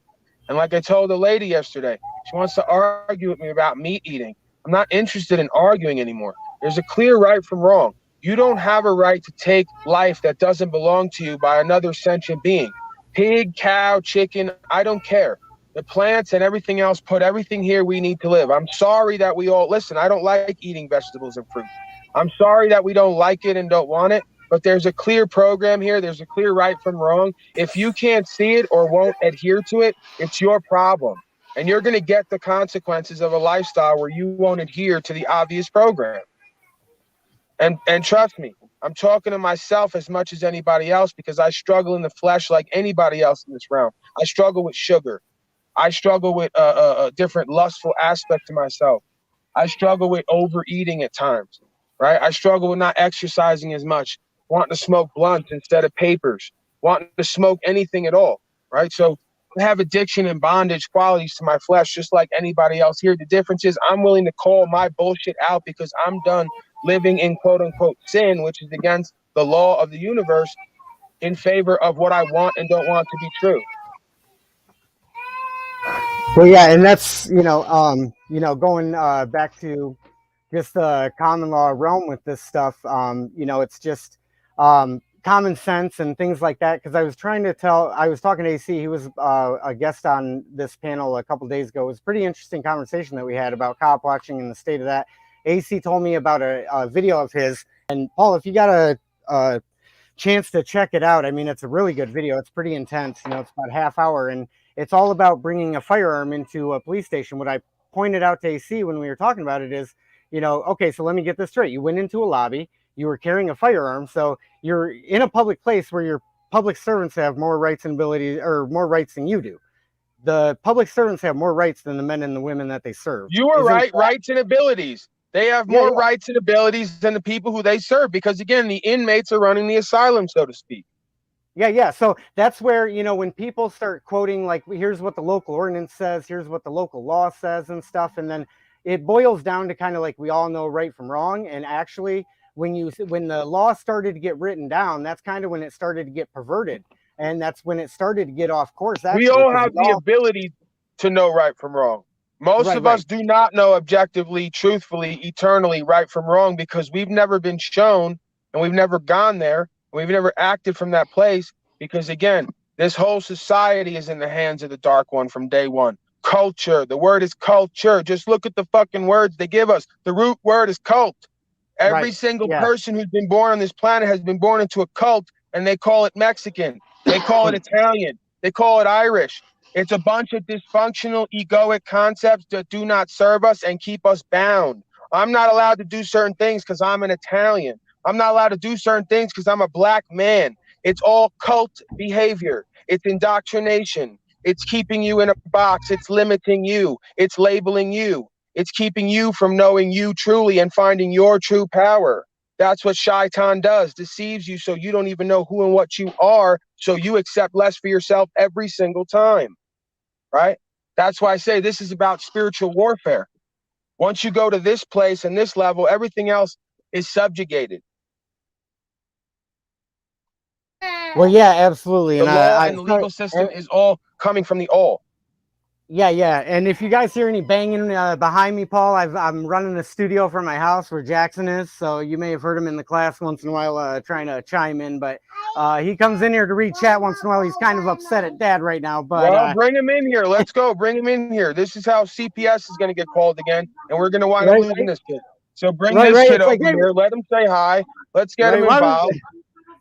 And like I told the lady yesterday, she wants to argue with me about meat eating. I'm not interested in arguing anymore. There's a clear right from wrong. You don't have a right to take life that doesn't belong to you by another sentient being. Pig, cow, chicken, I don't care. The plants and everything else put everything here we need to live. I'm sorry that we all, listen, I don't like eating vegetables and fruit. I'm sorry that we don't like it and don't want it, but there's a clear program here. There's a clear right from wrong. If you can't see it or won't adhere to it, it's your problem. And you're going to get the consequences of a lifestyle where you won't adhere to the obvious program. And trust me, I'm talking to myself as much as anybody else because I struggle in the flesh like anybody else in this realm. I struggle with sugar. I struggle with a different lustful aspect to myself. I struggle with overeating at times, right? I struggle with not exercising as much, wanting to smoke blunts instead of papers, wanting to smoke anything at all, right? So I have addiction and bondage qualities to my flesh just like anybody else here. The difference is I'm willing to call my bullshit out because I'm done living in quote-unquote sin, which is against the law of the universe, in favor of what I want and don't want to be true. Well, yeah, and that's, going back to just the common law realm with this stuff, it's just common sense and things like that. Because I was talking to AC, he was a guest on this panel a couple days ago. It was a pretty interesting conversation that we had about cop watching and the state of that. AC told me about a video of his. And Paul, if you got a chance to check it out, I mean, it's a really good video. It's pretty intense. You know, it's about half hour, and it's all about bringing a firearm into a police station. What I pointed out to AC when we were talking about it is, you know, okay, so let me get this straight. You went into a lobby, you were carrying a firearm, so you're in a public place where your public servants have more rights and abilities, or more rights than you do. The public servants have more rights than the men and the women that they serve. You are right. Rights and abilities. They have more rights and abilities than the people who they serve, because again, the inmates are running the asylum, so to speak. Yeah. So that's where, you know, when people start quoting, like, here's what the local ordinance says, here's what the local law says and stuff, and then it boils down to kind of like, we all know right from wrong. And actually, when the law started to get written down, that's kind of when it started to get perverted, and that's when it started to get off course. Actually, we all have the ability to know right from wrong. Most of us do not know objectively, truthfully, eternally right from wrong, because we've never been shown, and we've never gone there. We've never acted from that place, because again, this whole society is in the hands of the dark one from day one. Culture, the word is culture. Just look at the fucking words they give us. The root word is cult. Every single person who's been born on this planet has been born into a cult, and they call it Mexican. They call it Italian. They call it Irish. It's a bunch of dysfunctional, egoic concepts that do not serve us and keep us bound. I'm not allowed to do certain things because I'm an Italian. I'm not allowed to do certain things because I'm a black man. It's all cult behavior. It's indoctrination. It's keeping you in a box. It's limiting you. It's labeling you. It's keeping you from knowing you truly and finding your true power. That's what Shaitan does, deceives you so you don't even know who and what you are, so you accept less for yourself every single time, right? That's why I say this is about spiritual warfare. Once you go to this place and this level, everything else is subjugated. Well, yeah, absolutely. The And law and the legal system is all coming from the all. Yeah. And if you guys hear any banging behind me, Paul, I'm running a studio from my house where Jaxson is. So you may have heard him in the class once in a while trying to chime in. But he comes in here to read chat once in a while. He's kind of upset at Dad right now. But well, bring him in here. Let's go. Bring him in here. This is how CPS is going to get called again. And we're going to wind up losing this kid. So bring this kid over here. Let him say hi. Let's get him involved.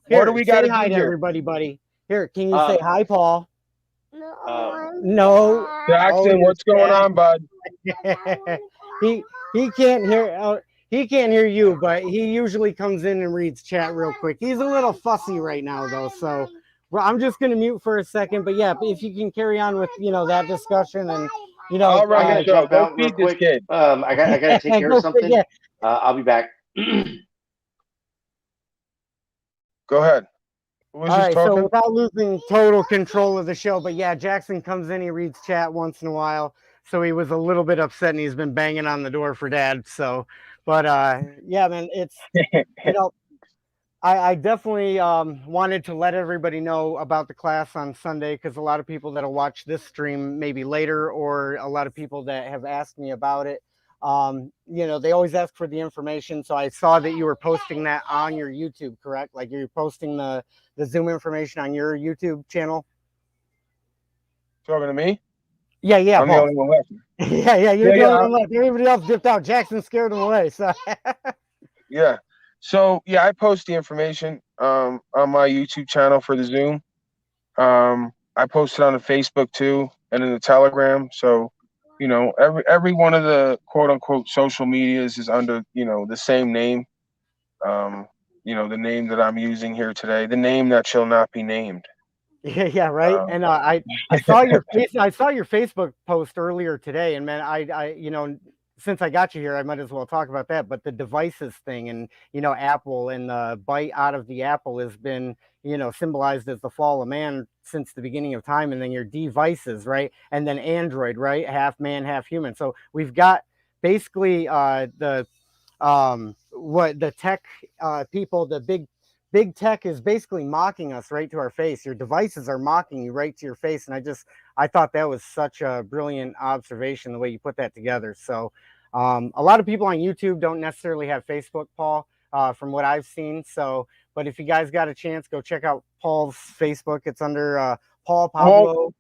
What do we got to do here? Everybody, buddy. Here, can you say hi, Paul? No. Jaxson, what's going on, bud? he can't hear. He can't hear you, but he usually comes in and reads chat real quick. He's a little fussy right now, though. So I'm just gonna mute for a second. But yeah, if you can carry on with that discussion, and all right, I'm gonna jump out real quick. I gotta take care of something. I'll be back. Go ahead. All right, so without losing total control of the show, but yeah, Jaxson comes in, he reads chat once in a while, so he was a little bit upset, and he's been banging on the door for Dad. So, but yeah, man, it's I definitely wanted to let everybody know about the class on Sunday, because a lot of people that'll watch this stream maybe later, or a lot of people that have asked me about it. They always ask for the information. So I saw that you were posting that on your YouTube, correct? Like you're posting the Zoom information on your YouTube channel. Talking to me? Yeah. I'm the only one left. Yeah. You're the only one left. Everybody else dipped out. Jaxson scared them away. So yeah. So yeah, I post the information on my YouTube channel for the Zoom. I post it on the Facebook too, and in the Telegram. So every one of the quote unquote social medias is under, the same name. The name that I'm using here today, the name that shall not be named. Yeah, right. And I saw your Facebook post earlier today, and man, I since I got you here, I might as well talk about that. But the devices thing, and Apple, and the bite out of the apple has been symbolized as the fall of man since the beginning of time, and then your devices, right? And then Android, right? Half man, half human. So we've got basically the tech people, the big tech is basically mocking us right to our face. Your devices are mocking you right to your face. And I thought that was such a brilliant observation, the way you put that together. So a lot of people on YouTube don't necessarily have Facebook, Paul, from what I've seen. So, but if you guys got a chance, go check out Paul's Facebook. It's under Paul Pablo.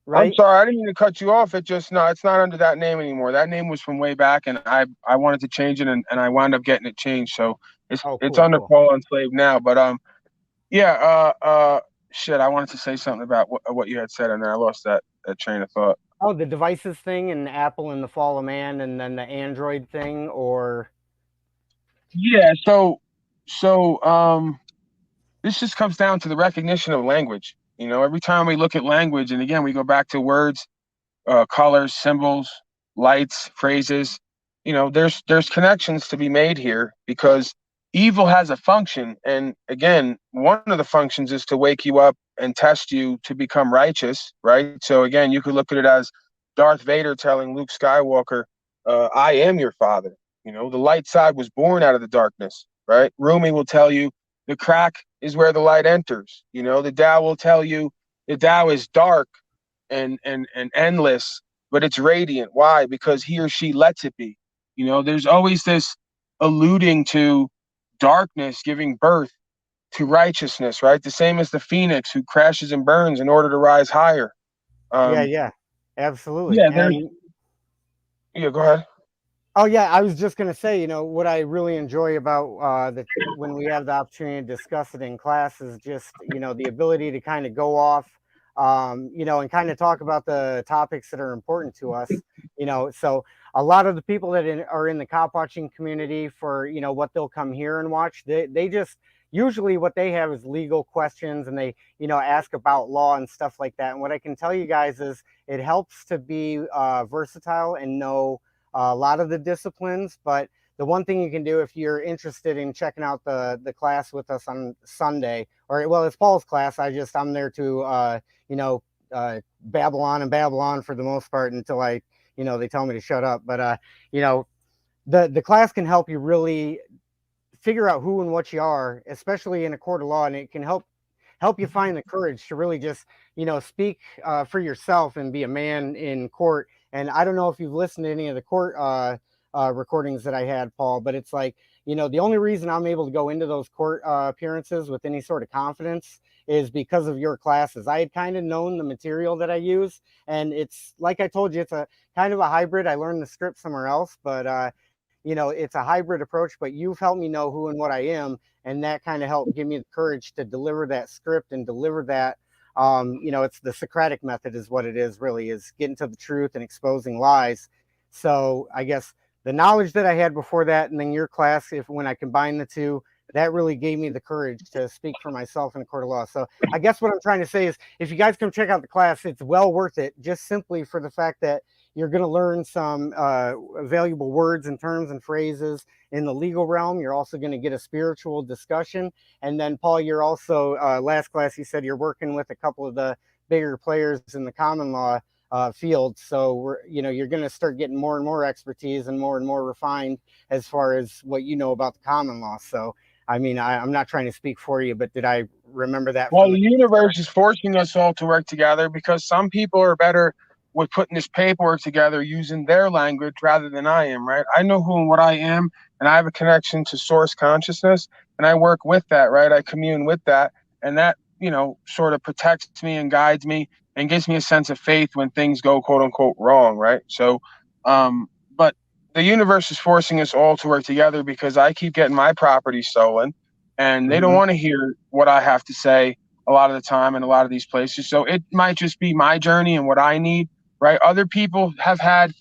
right? I'm sorry, I didn't mean to cut you off. It's not under that name anymore. That name was from way back, and I wanted to change it, and I wound up getting it changed. So Oh, it's cool, under cool. Paul Enslaved now. But yeah, shit, I wanted to say something about what you had said, and then I lost that train of thought. Oh, the devices thing and Apple and the fall of man, and then the Android thing, or Yeah, so this just comes down to the recognition of language. You know, every time we look at language, and again, we go back to words, colors, symbols, lights, phrases. You know, there's connections to be made here because evil has a function, and again, one of the functions is to wake you up and test you to become righteous, right? So again, you could look at it as Darth Vader telling Luke Skywalker, "I am your father." You know, the light side was born out of the darkness, right? Rumi will tell you the crack is where the light enters. You know, the Tao will tell you the Tao is dark and endless, but it's radiant. Why? Because he or she lets it be. You know, there's always this alluding to darkness giving birth to righteousness, right? The same as the phoenix who crashes and burns in order to rise higher. yeah, absolutely. Yeah, there's And yeah, go ahead. oh yeah, I was just gonna say, you know, what I really enjoy about when we have the opportunity to discuss it in class is just, you know, the ability to kind of go off, you know, and kind of talk about the topics that are important to us. You know, so a lot of the people that are in the cop watching community for, you know, what they'll come here and watch, they just usually what they have is legal questions, and they, you know, ask about law and stuff like that. And what I can tell you guys is it helps to be versatile and know a lot of the disciplines. But the one thing you can do if you're interested in checking out the class with us on Sunday, or well, it's Paul's class. I'm there to you know, babble on for the most part until you know, they tell me to shut up. But you know, the class can help you really figure out who and what you are, especially in a court of law, and it can help you find the courage to really just, you know, speak for yourself and be a man in court. And I don't know if you've listened to any of the court recordings that I had, Paul, but it's like, you know, the only reason I'm able to go into those court appearances with any sort of confidence is because of your classes. I had kind of known the material that I use, and it's like I told you, it's a kind of a hybrid. I learned the script somewhere else, but you know, it's a hybrid approach, but you've helped me know who and what I am. And that kind of helped give me the courage to deliver that script and deliver that. You know, it's the Socratic method is what it is, really, is getting to the truth and exposing lies. So I guess the knowledge that I had before that, and then your class, when I combine the two, that really gave me the courage to speak for myself in a court of law. So I guess what I'm trying to say is, if you guys come check out the class, it's well worth it, just simply for the fact that you're going to learn some valuable words and terms and phrases in the legal realm. You're also going to get a spiritual discussion. And then, Paul, you're also, last class, you said you're working with a couple of the bigger players in the common law field. So, you know, you're going to start getting more and more expertise and more refined as far as what you know about the common law. So, I mean, I'm not trying to speak for you, but did I remember that? Well, the universe is forcing us all to work together because some people are better with putting this paperwork together using their language rather than I am, right? I know who and what I am, and I have a connection to source consciousness, and I work with that, right? I commune with that, and that, you know, sort of protects me and guides me and gives me a sense of faith when things go, quote unquote, wrong, right? So, but the universe is forcing us all to work together because I keep getting my property stolen, and they don't want to hear what I have to say a lot of the time in a lot of these places. So it might just be my journey and what I need, right? Other people have had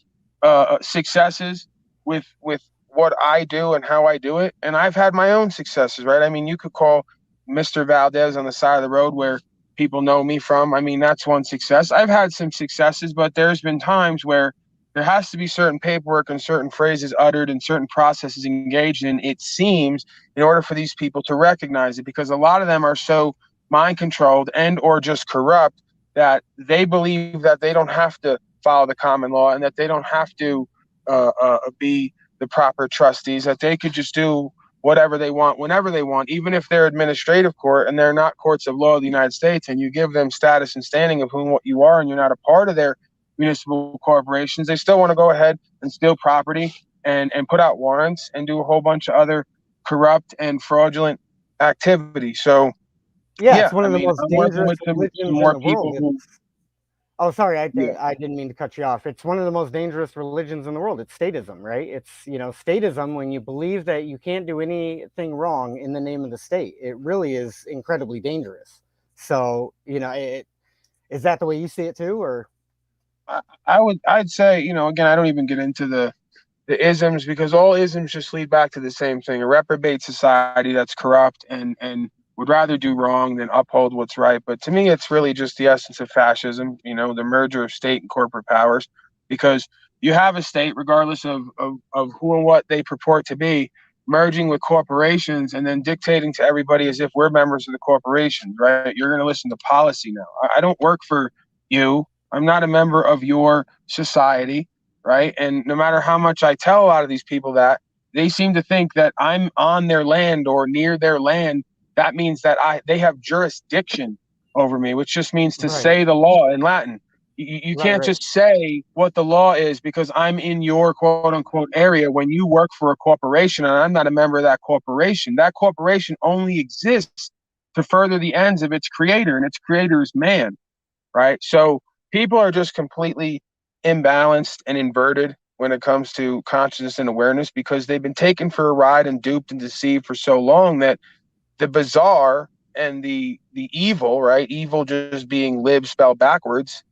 successes with what I do and how I do it, and I've had my own successes, right? I mean, you could call Mr. Valdez on the side of the road where people know me from. I mean, that's one success. I've had some successes, but there's been times where there has to be certain paperwork and certain phrases uttered and certain processes engaged in, it seems, in order for these people to recognize it, because a lot of them are so mind controlled and or just corrupt that they believe that they don't have to follow the common law and that they don't have to be the proper trustees, that they could just do whatever they want whenever they want, even if they're administrative court and they're not courts of law of the United States, and you give them status and standing of whom what you are and you're not a part of their municipal corporations, they still want to go ahead and steal property and put out warrants and do a whole bunch of other corrupt and fraudulent activity. So yeah, it's one I of the mean, most I'm working dangerous with some religions in more the people world. who Oh, sorry, I Yeah. didn't mean to cut you off. It's one of the most dangerous religions in the world. It's statism, right? It's, statism, when you believe that you can't do anything wrong in the name of the state. It really is incredibly dangerous. So, is that the way you see it too, or? I'd say, again, I don't even get into the isms, because all isms just lead back to the same thing: a reprobate society that's corrupt and would rather do wrong than uphold what's right. But to me, it's really just the essence of fascism, the merger of state and corporate powers, because you have a state, regardless of who and what they purport to be, merging with corporations and then dictating to everybody as if we're members of the corporations, right? You're going to listen to policy now. I don't work for you. I'm not a member of your society, right? And no matter how much I tell a lot of these people that, they seem to think that I'm on their land or near their land. That means that they have jurisdiction over me, which just means to say the law in Latin. You can't just say what the law is because I'm in your quote unquote area when you work for a corporation and I'm not a member of that corporation. That corporation only exists to further the ends of its creator, and its creator is man, right? So people are just completely imbalanced and inverted when it comes to consciousness and awareness, because they've been taken for a ride and duped and deceived for so long that the bizarre and the evil, right? Evil just being lib spelled backwards.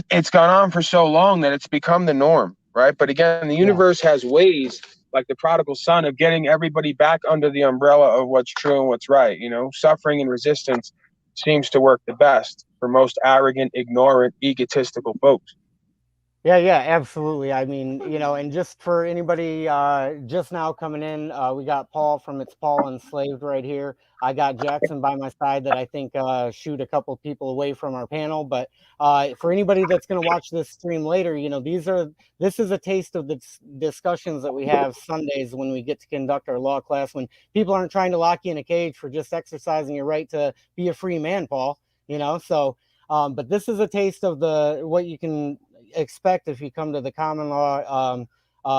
It's gone on for so long that it's become the norm, right? But again, the universe has ways, like the prodigal son, of getting everybody back under the umbrella of what's true and what's right. Suffering and resistance seems to work the best for most arrogant, ignorant, egotistical folks. Yeah, absolutely. I mean, and just for anybody just now coming in, we got Paul from It's Paul Unslaved right here. I got Jaxson by my side that I think shoot a couple of people away from our panel. But for anybody that's going to watch this stream later, this is a taste of the discussions that we have Sundays when we get to conduct our law class, when people aren't trying to lock you in a cage for just exercising your right to be a free man, Paul. So, but this is a taste of what you can expect if you come to the common law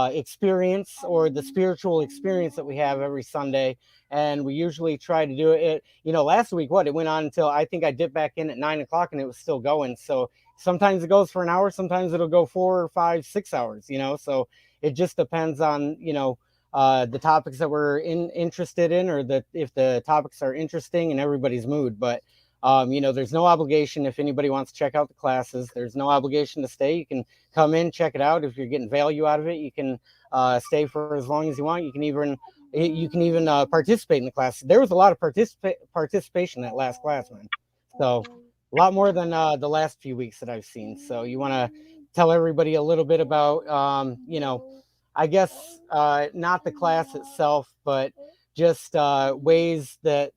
experience, or the spiritual experience that we have every Sunday. And we usually try to do it. Last week, it went on until I think I dipped back in at 9 o'clock and it was still going. So sometimes it goes for an hour, sometimes it'll go 4 or 5, 6 hours, so it just depends on, the topics that we're interested in, or if the topics are interesting in everybody's mood. But there's no obligation. If anybody wants to check out the classes, there's no obligation to stay. You can come in, check it out. If you're getting value out of it, you can stay for as long as you want. You can even participate in the class. There was a lot of participation that last class, man. So a lot more than the last few weeks that I've seen. So you want to tell everybody a little bit about, I guess not the class itself, but just ways that,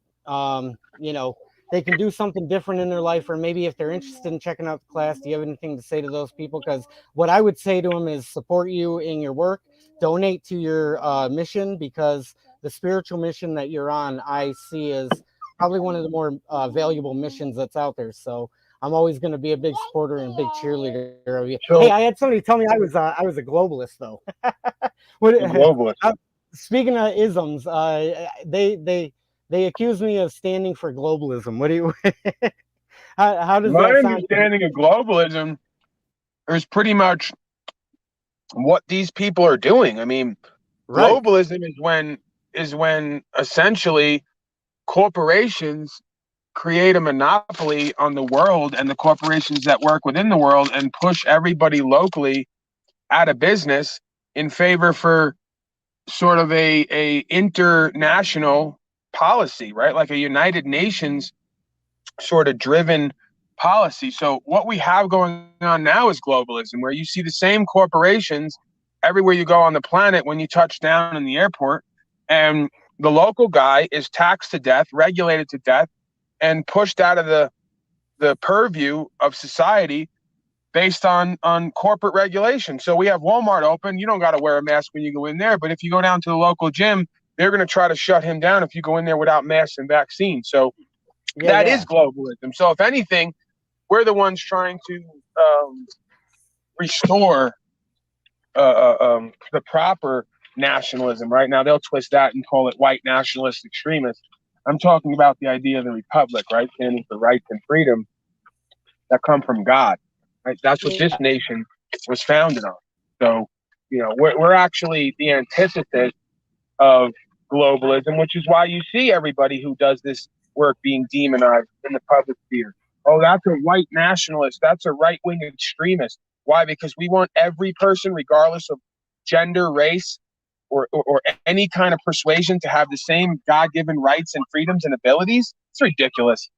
they can do something different in their life, or maybe if they're interested in checking out the class. Do you have anything to say to those people? Because what I would say to them is support you in your work, donate to your mission, because the spiritual mission that you're on, I see as probably one of the more valuable missions that's out there. So I'm always going to be a big supporter and big cheerleader of you. Hey, I had somebody tell me I was a globalist, though. Globalist. Speaking of isms, they accuse me of standing for globalism. What do you? how does my that sound? understanding of globalism is pretty much what these people are doing. I mean, globalism is when essentially corporations create a monopoly on the world and the corporations that work within the world, and push everybody locally out of business in favor for sort of a international policy, right? Like a United Nations sort of driven policy. So what we have going on now is globalism, where you see the same corporations everywhere you go on the planet when you touch down in the airport, and the local guy is taxed to death, regulated to death, and pushed out of the purview of society based on corporate regulation. So we have Walmart open. You don't got to wear a mask when you go in there, but if you go down to the local gym, they're going to try to shut him down if you go in there without masks and vaccines. So that is globalism. So if anything, we're the ones trying to restore the proper nationalism. Right now, they'll twist that and call it white nationalist extremists. I'm talking about the idea of the republic, right, standing for rights and freedom. that come from God. Right? That's what this nation was founded on. So, you know, we're actually the antithesis of globalism, which is why you see everybody who does this work being demonized in the public sphere. Oh, that's a white nationalist. That's a right-wing extremist. Why? Because we want every person, regardless of gender, race, or any kind of persuasion, to have the same God-given rights and freedoms and abilities. It's ridiculous.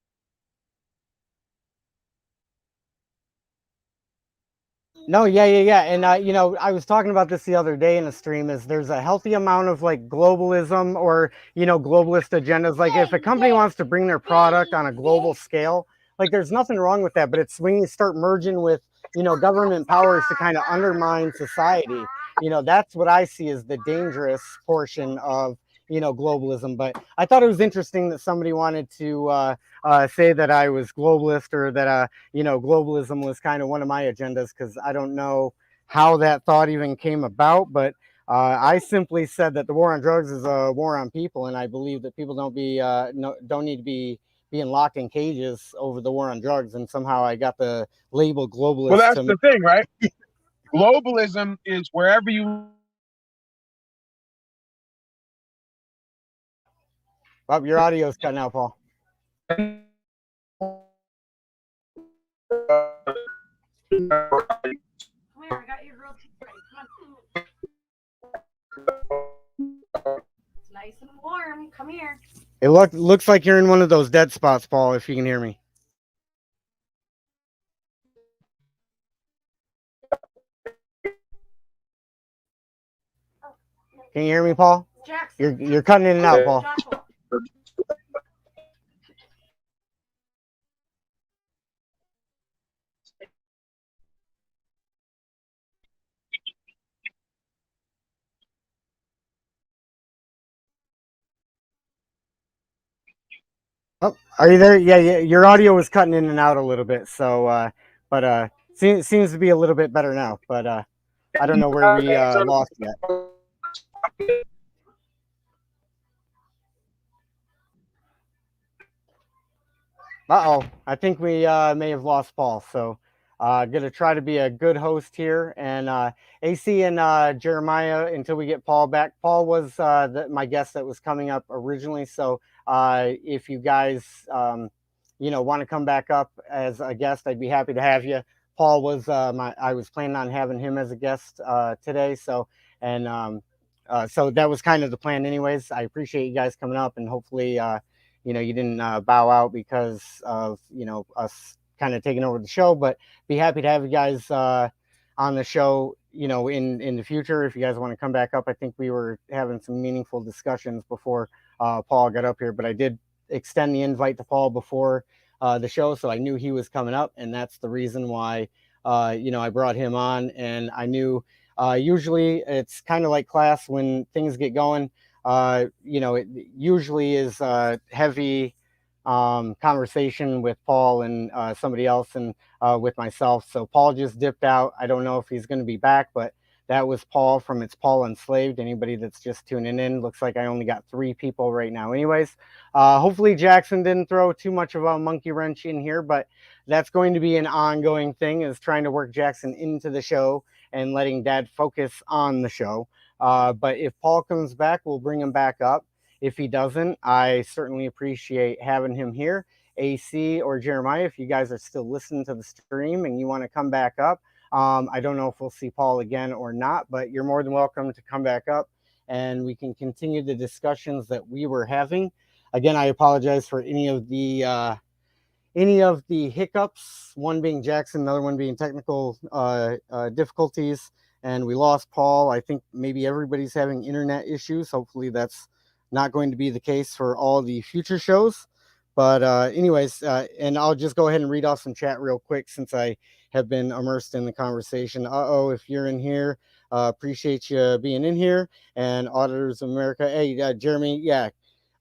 No, yeah. And you know, I was talking about this the other day in a stream. Is there's a healthy amount of like globalism or globalist agendas. Like if a company wants to bring their product on a global scale, like there's nothing wrong with that. But it's when you start merging with government powers to kind of undermine society. That's what I see as the dangerous portion of globalism. But I thought it was interesting that somebody wanted to say that I was globalist, or that globalism was kind of one of my agendas, because I don't know how that thought even came about. But I simply said that the war on drugs is a war on people, and I believe that people don't need to be being locked in cages over the war on drugs. And somehow I got the label globalist. Well, that's the thing, right? Globalism is wherever you. Oh, your audio's cutting out, Paul. Come here, I got your grilled cheese ready. Come on. It's nice and warm. Come here. It looks like you're in one of those dead spots, Paul, if you can hear me. Can you hear me, Paul? Jaxson. You're cutting in and out, Paul. Joshua. Oh, are you there? Yeah. Your audio was cutting in and out a little bit. So, but seems to be a little bit better now. But I don't know where we lost yet. Uh-oh, I think we may have lost Paul. So gonna try to be a good host here. And AC and Jeremiah, until we get Paul back. Paul was my guest that was coming up originally. So if you guys want to come back up as a guest, I'd be happy to have you. Paul was I was planning on having him as a guest today. So so that was kind of the plan anyways. I appreciate you guys coming up, and hopefully you didn't bow out because of us kind of taking over the show. But be happy to have you guys on the show in the future if you guys want to come back up. I think we were having some meaningful discussions before Paul got up here, but I did extend the invite to Paul before the show, so I knew he was coming up, and that's the reason why I brought him on. And I knew usually it's kind of like class when things get going. It usually is a heavy conversation with Paul and somebody else, and with myself. So Paul just dipped out. I don't know if he's going to be back, but that was Paul from It's Paul Unslaved. Anybody that's just tuning in, looks like I only got 3 people right now. Anyways, hopefully Jaxson didn't throw too much of a monkey wrench in here, but that's going to be an ongoing thing, is trying to work Jaxson into the show and letting Dad focus on the show. But if Paul comes back, we'll bring him back up. If he doesn't, I certainly appreciate having him here. AC or Jeremiah, if you guys are still listening to the stream and you want to come back up, I don't know if we'll see Paul again or not, but you're more than welcome to come back up and we can continue the discussions that we were having. Again, I apologize for any of the hiccups, one being Jaxson, another one being technical difficulties. And we lost Paul. I think maybe everybody's having internet issues. Hopefully that's not going to be the case for all the future shows. But anyways, and I'll just go ahead and read off some chat real quick since I have been immersed in the conversation. If you're in here, appreciate you being in here. And Auditors of America. Hey, Jeremy, yeah,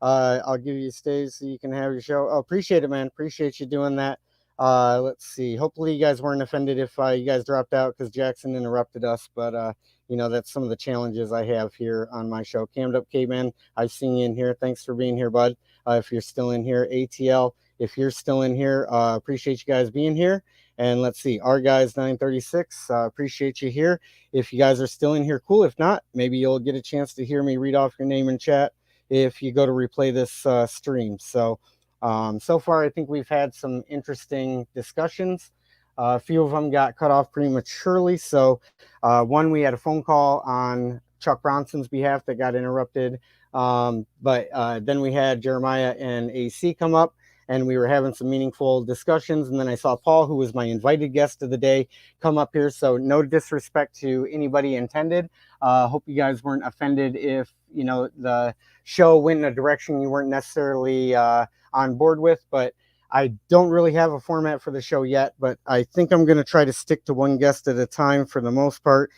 I'll give you a stage so you can have your show. Oh, appreciate it, man. Appreciate you doing that. Let's see. Hopefully you guys weren't offended if you guys dropped out because Jaxson interrupted us. But that's some of the challenges I have here on my show. Cammed Up Caveman, I've seen you in here. Thanks for being here, bud. If you're still in here, ATL, if you're still in here, appreciate you guys being here. And let's see, our guys 936, appreciate you here. If you guys are still in here, cool. If not, maybe you'll get a chance to hear me read off your name in chat if you go to replay this stream. So so far, I think we've had some interesting discussions. A few of them got cut off prematurely. So one, we had a phone call on Chuck Bronson's behalf that got interrupted. But then we had Jeremiah and AC come up, and we were having some meaningful discussions. And then I saw Paul, who was my invited guest of the day, come up here. So no disrespect to anybody intended. Hope you guys weren't offended if, you know, the show went in a direction you weren't necessarily on board with. But I don't really have a format for the show yet, but I think I'm going to try to stick to one guest at a time for the most part,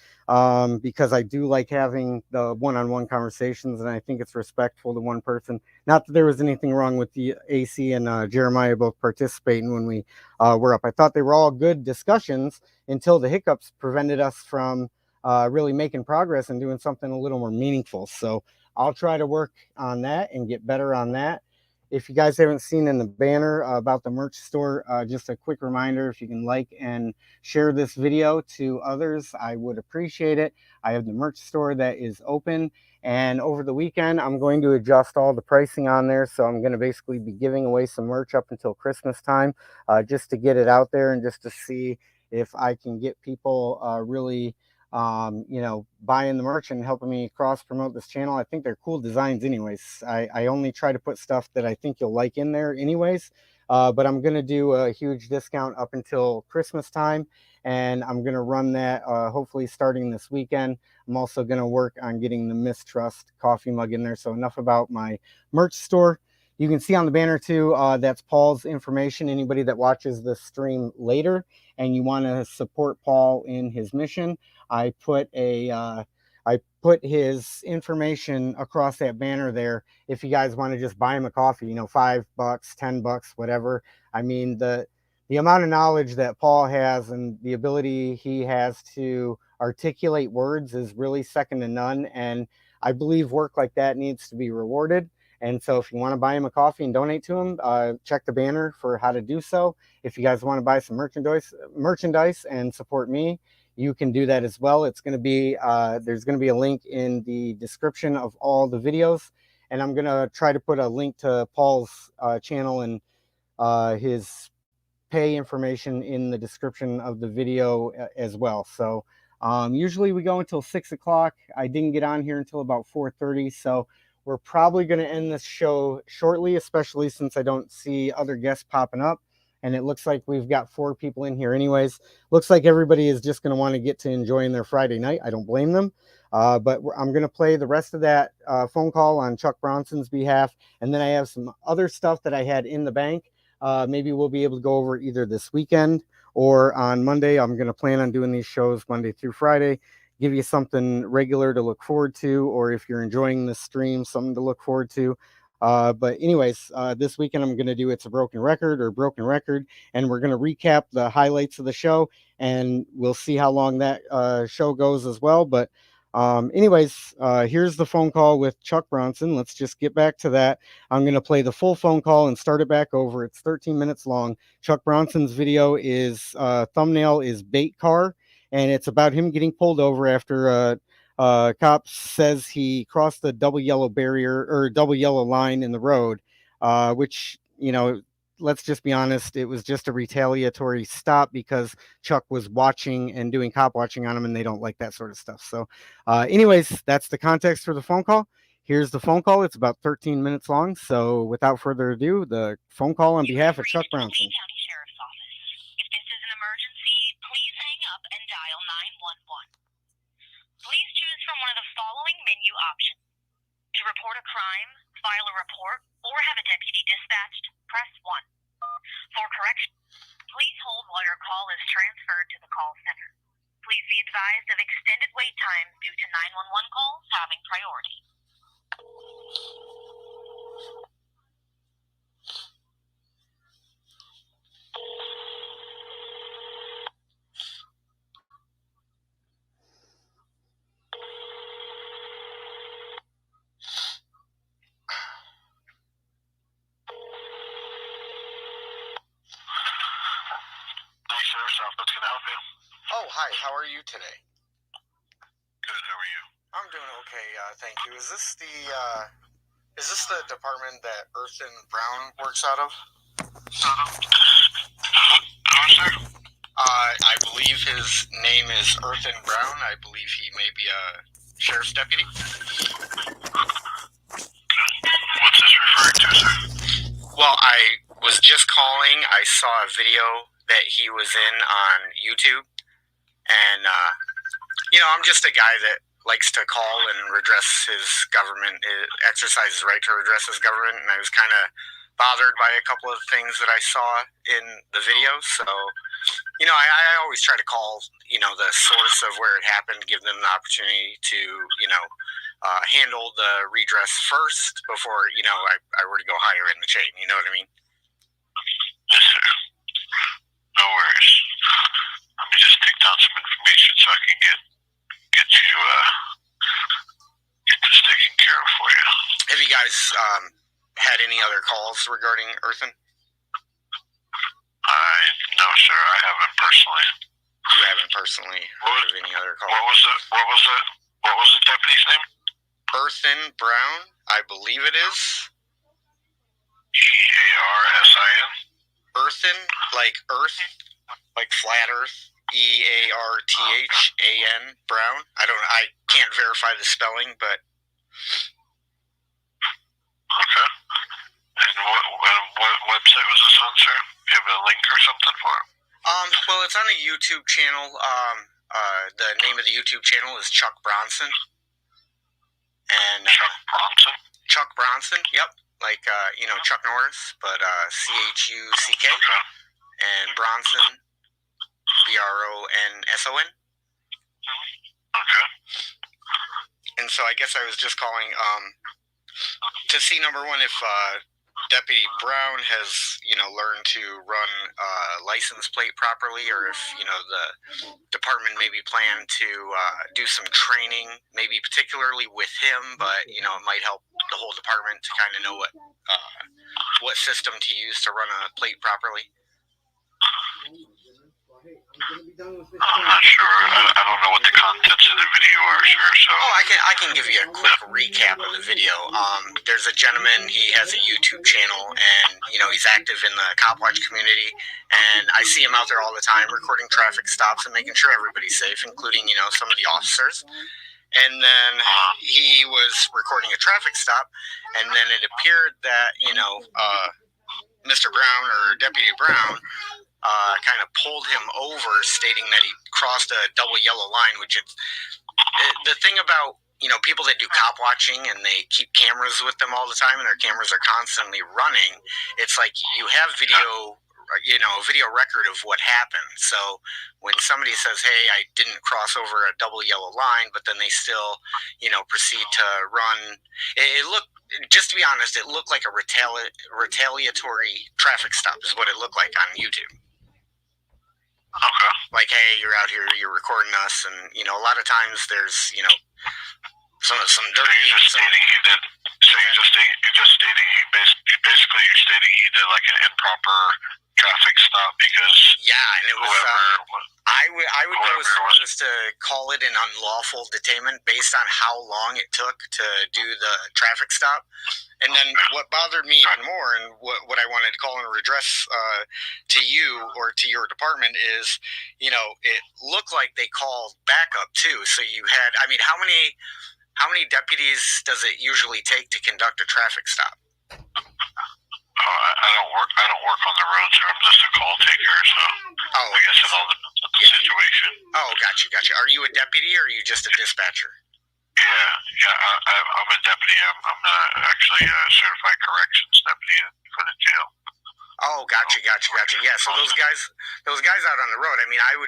because I do like having the one-on-one conversations, and I think it's respectful to one person. Not that there was anything wrong with the AC and Jeremiah both participating when we were up. I thought they were all good discussions until the hiccups prevented us from really making progress and doing something a little more meaningful. So I'll try to work on that and get better on that. If you guys haven't seen in the banner about the merch store, just a quick reminder, if you can like and share this video to others, I would appreciate it. I have the merch store that is open, and over the weekend, I'm going to adjust all the pricing on there. So I'm going to basically be giving away some merch up until Christmas time, just to get it out there and just to see if I can get people really you know, buying the merch and helping me cross promote this channel. I think they're cool designs anyways. I only try to put stuff that I think you'll like in there anyways, but I'm going to do a huge discount up until Christmas time, and I'm going to run that hopefully starting this weekend. I'm also going to work on getting the Mistrust coffee mug in there. So enough about my merch store. You can see on the banner too, that's Paul's information. Anybody that watches the stream later and you want to support Paul in his mission, I put his information across that banner there. If you guys want to just buy him a coffee, you know, $5, $10, whatever. I mean, the amount of knowledge that Paul has and the ability he has to articulate words is really second to none. And I believe work like that needs to be rewarded. And so if you want to buy him a coffee and donate to him, check the banner for how to do so. If you guys want to buy some merchandise and support me, you can do that as well. It's going to be, there's going to be a link in the description of all the videos. And I'm going to try to put a link to Paul's channel and his pay information in the description of the video as well. So usually we go until 6 o'clock. I didn't get on here until about 4:30. So we're probably going to end this show shortly, especially since I don't see other guests popping up. And it looks like we've got 4 people in here anyways. Looks like everybody is just going to want to get to enjoying their Friday night. I don't blame them. But I'm going to play the rest of that phone call on Chuck Bronson's behalf. And then I have some other stuff that I had in the bank. Maybe we'll be able to go over either this weekend or on Monday. I'm going to plan on doing these shows Monday through Friday. Give you something regular to look forward to, or if you're enjoying the stream, something to look forward to. But anyways, this weekend I'm going to do It's a Broken Record or Broken Record, and we're going to recap the highlights of the show, and we'll see how long that show goes as well. But anyways, here's the phone call with Chuck Bronson. Let's just get back to that. I'm going to play the full phone call and start it back over. It's 13 minutes long. Chuck Bronson's video is thumbnail is Bait Car, and it's about him getting pulled over after cop says he crossed the double yellow barrier or double yellow line in the road, which, you know, let's just be honest, it was just a retaliatory stop because Chuck was watching and doing cop watching on him, and they don't like that sort of stuff. So anyways, that's the context for the phone call. Here's the phone call. It's about 13 minutes long. So without further ado, the phone call on behalf of Chuck Bronson. County Sheriff's Office. If this is an emergency, please hang up and dial 911. Please choose from one of the following menu options. To report a crime, file a report, or have a deputy dispatched, press 1. For correction, please hold while your call is transferred to the call center. Please be advised of extended wait times due to 911 calls having priority. Hi, how are you today? Good, how are you? I'm doing okay, thank you. Is this the department that Earthen Brown works out of? Who's there? I believe his name is Earthen Brown. I believe he may be a sheriff's deputy. What's this referring to, sir? Well, I was just calling. I saw a video that he was in on YouTube. And, I'm just a guy that likes to call and redress his government, exercise his right to redress his government. And I was kind of bothered by a couple of things that I saw in the video. So, I always try to call, the source of where it happened, give them the opportunity to, handle the redress first before, I were to go higher in the chain. You know what I mean? Yes, sir. No worries. Let me just take down some information so I can get this taken care of for you. Have you guys had any other calls regarding Earthen? No, sir. I haven't personally. You haven't personally heard of any other calls? What was the deputy's name? Earthen Brown, I believe it is. EARSIN? Earthen, like Earth, like flat Earth. EARTHAN Brown. I can't verify the spelling, but. Okay. And what website was this on, sir? You have a link or something for it? Well, it's on a YouTube channel. The name of the YouTube channel is Chuck Bronson. And Chuck Bronson? Chuck Bronson, yep. Like Chuck Norris, but CHUCK. Okay. And Bronson, BRONSON. Okay. And so I guess I was just calling to see, number one, if Deputy Brown has learned to run license plate properly, or if the department maybe plan to do some training, maybe particularly with him, but it might help the whole department to kind of know what system to use to run a plate properly. I'm not sure. I don't know what the contents of the video are, sure. So. Oh, I can give you a quick recap of the video. There's a gentleman. He has a YouTube channel, and he's active in the cop watch community. And I see him out there all the time, recording traffic stops and making sure everybody's safe, including some of the officers. And then he was recording a traffic stop, and then it appeared that Mr. Brown, or Deputy Brown, kind of pulled him over, stating that he crossed a double yellow line, which is the thing about, people that do cop watching and they keep cameras with them all the time and their cameras are constantly running. It's like you have video record of what happened. So when somebody says, hey, I didn't cross over a double yellow line, but then they still, proceed to run, it looked, just to be honest, it looked like a retaliatory traffic stop is what it looked like on YouTube. Okay. Like, hey, you're out here, you're recording us, and a lot of times there's some dirty. So you're just stating he did. So you're stating you're stating he did like an improper traffic stop because. Yeah, and it was. I would go as far as to call it an unlawful detainment based on how long it took to do the traffic stop. And then what bothered me even more, and what I wanted to call and redress to you or to your department is, it looked like they called backup too. So you had, how many deputies does it usually take to conduct a traffic stop? I don't work on the road, sir. I'm just a call taker, so I guess it all depends on the situation. Oh, gotcha. Are you a deputy or are you just a dispatcher? Yeah. I'm a deputy. I'm actually a certified corrections deputy for the jail. Oh, gotcha. Yeah, so those guys out on the road. I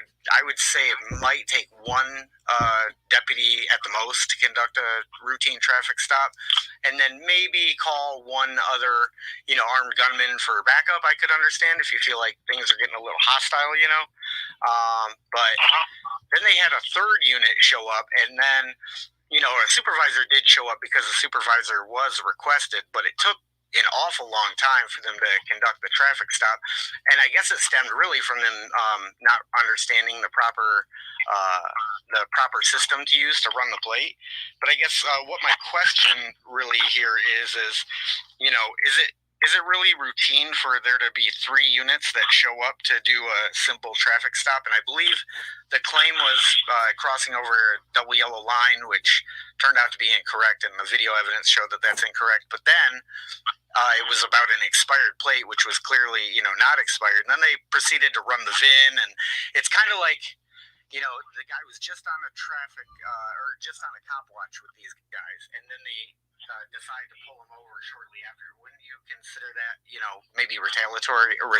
would say it might take one deputy at the most to conduct a routine traffic stop, and then maybe call one other, armed gunman for backup. I could understand if you feel like things are getting a little hostile, But then they had a third unit show up, and then, a supervisor did show up because the supervisor was requested, but it took an awful long time for them to conduct the traffic stop. And I guess it stemmed really from them not understanding the proper system to use to run the plate. But I guess what my question really here is is it really routine for there to be 3 units that show up to do a simple traffic stop? And I believe the claim was crossing over a double yellow line, which turned out to be incorrect, and the video evidence showed that that's incorrect. But then it was about an expired plate, which was clearly, not expired. And then they proceeded to run the VIN, and it's kind of like, the guy was just on a traffic or just on a cop watch with these guys, and then they decide to pull him over shortly after. Wouldn't you consider that, maybe retaliatory, or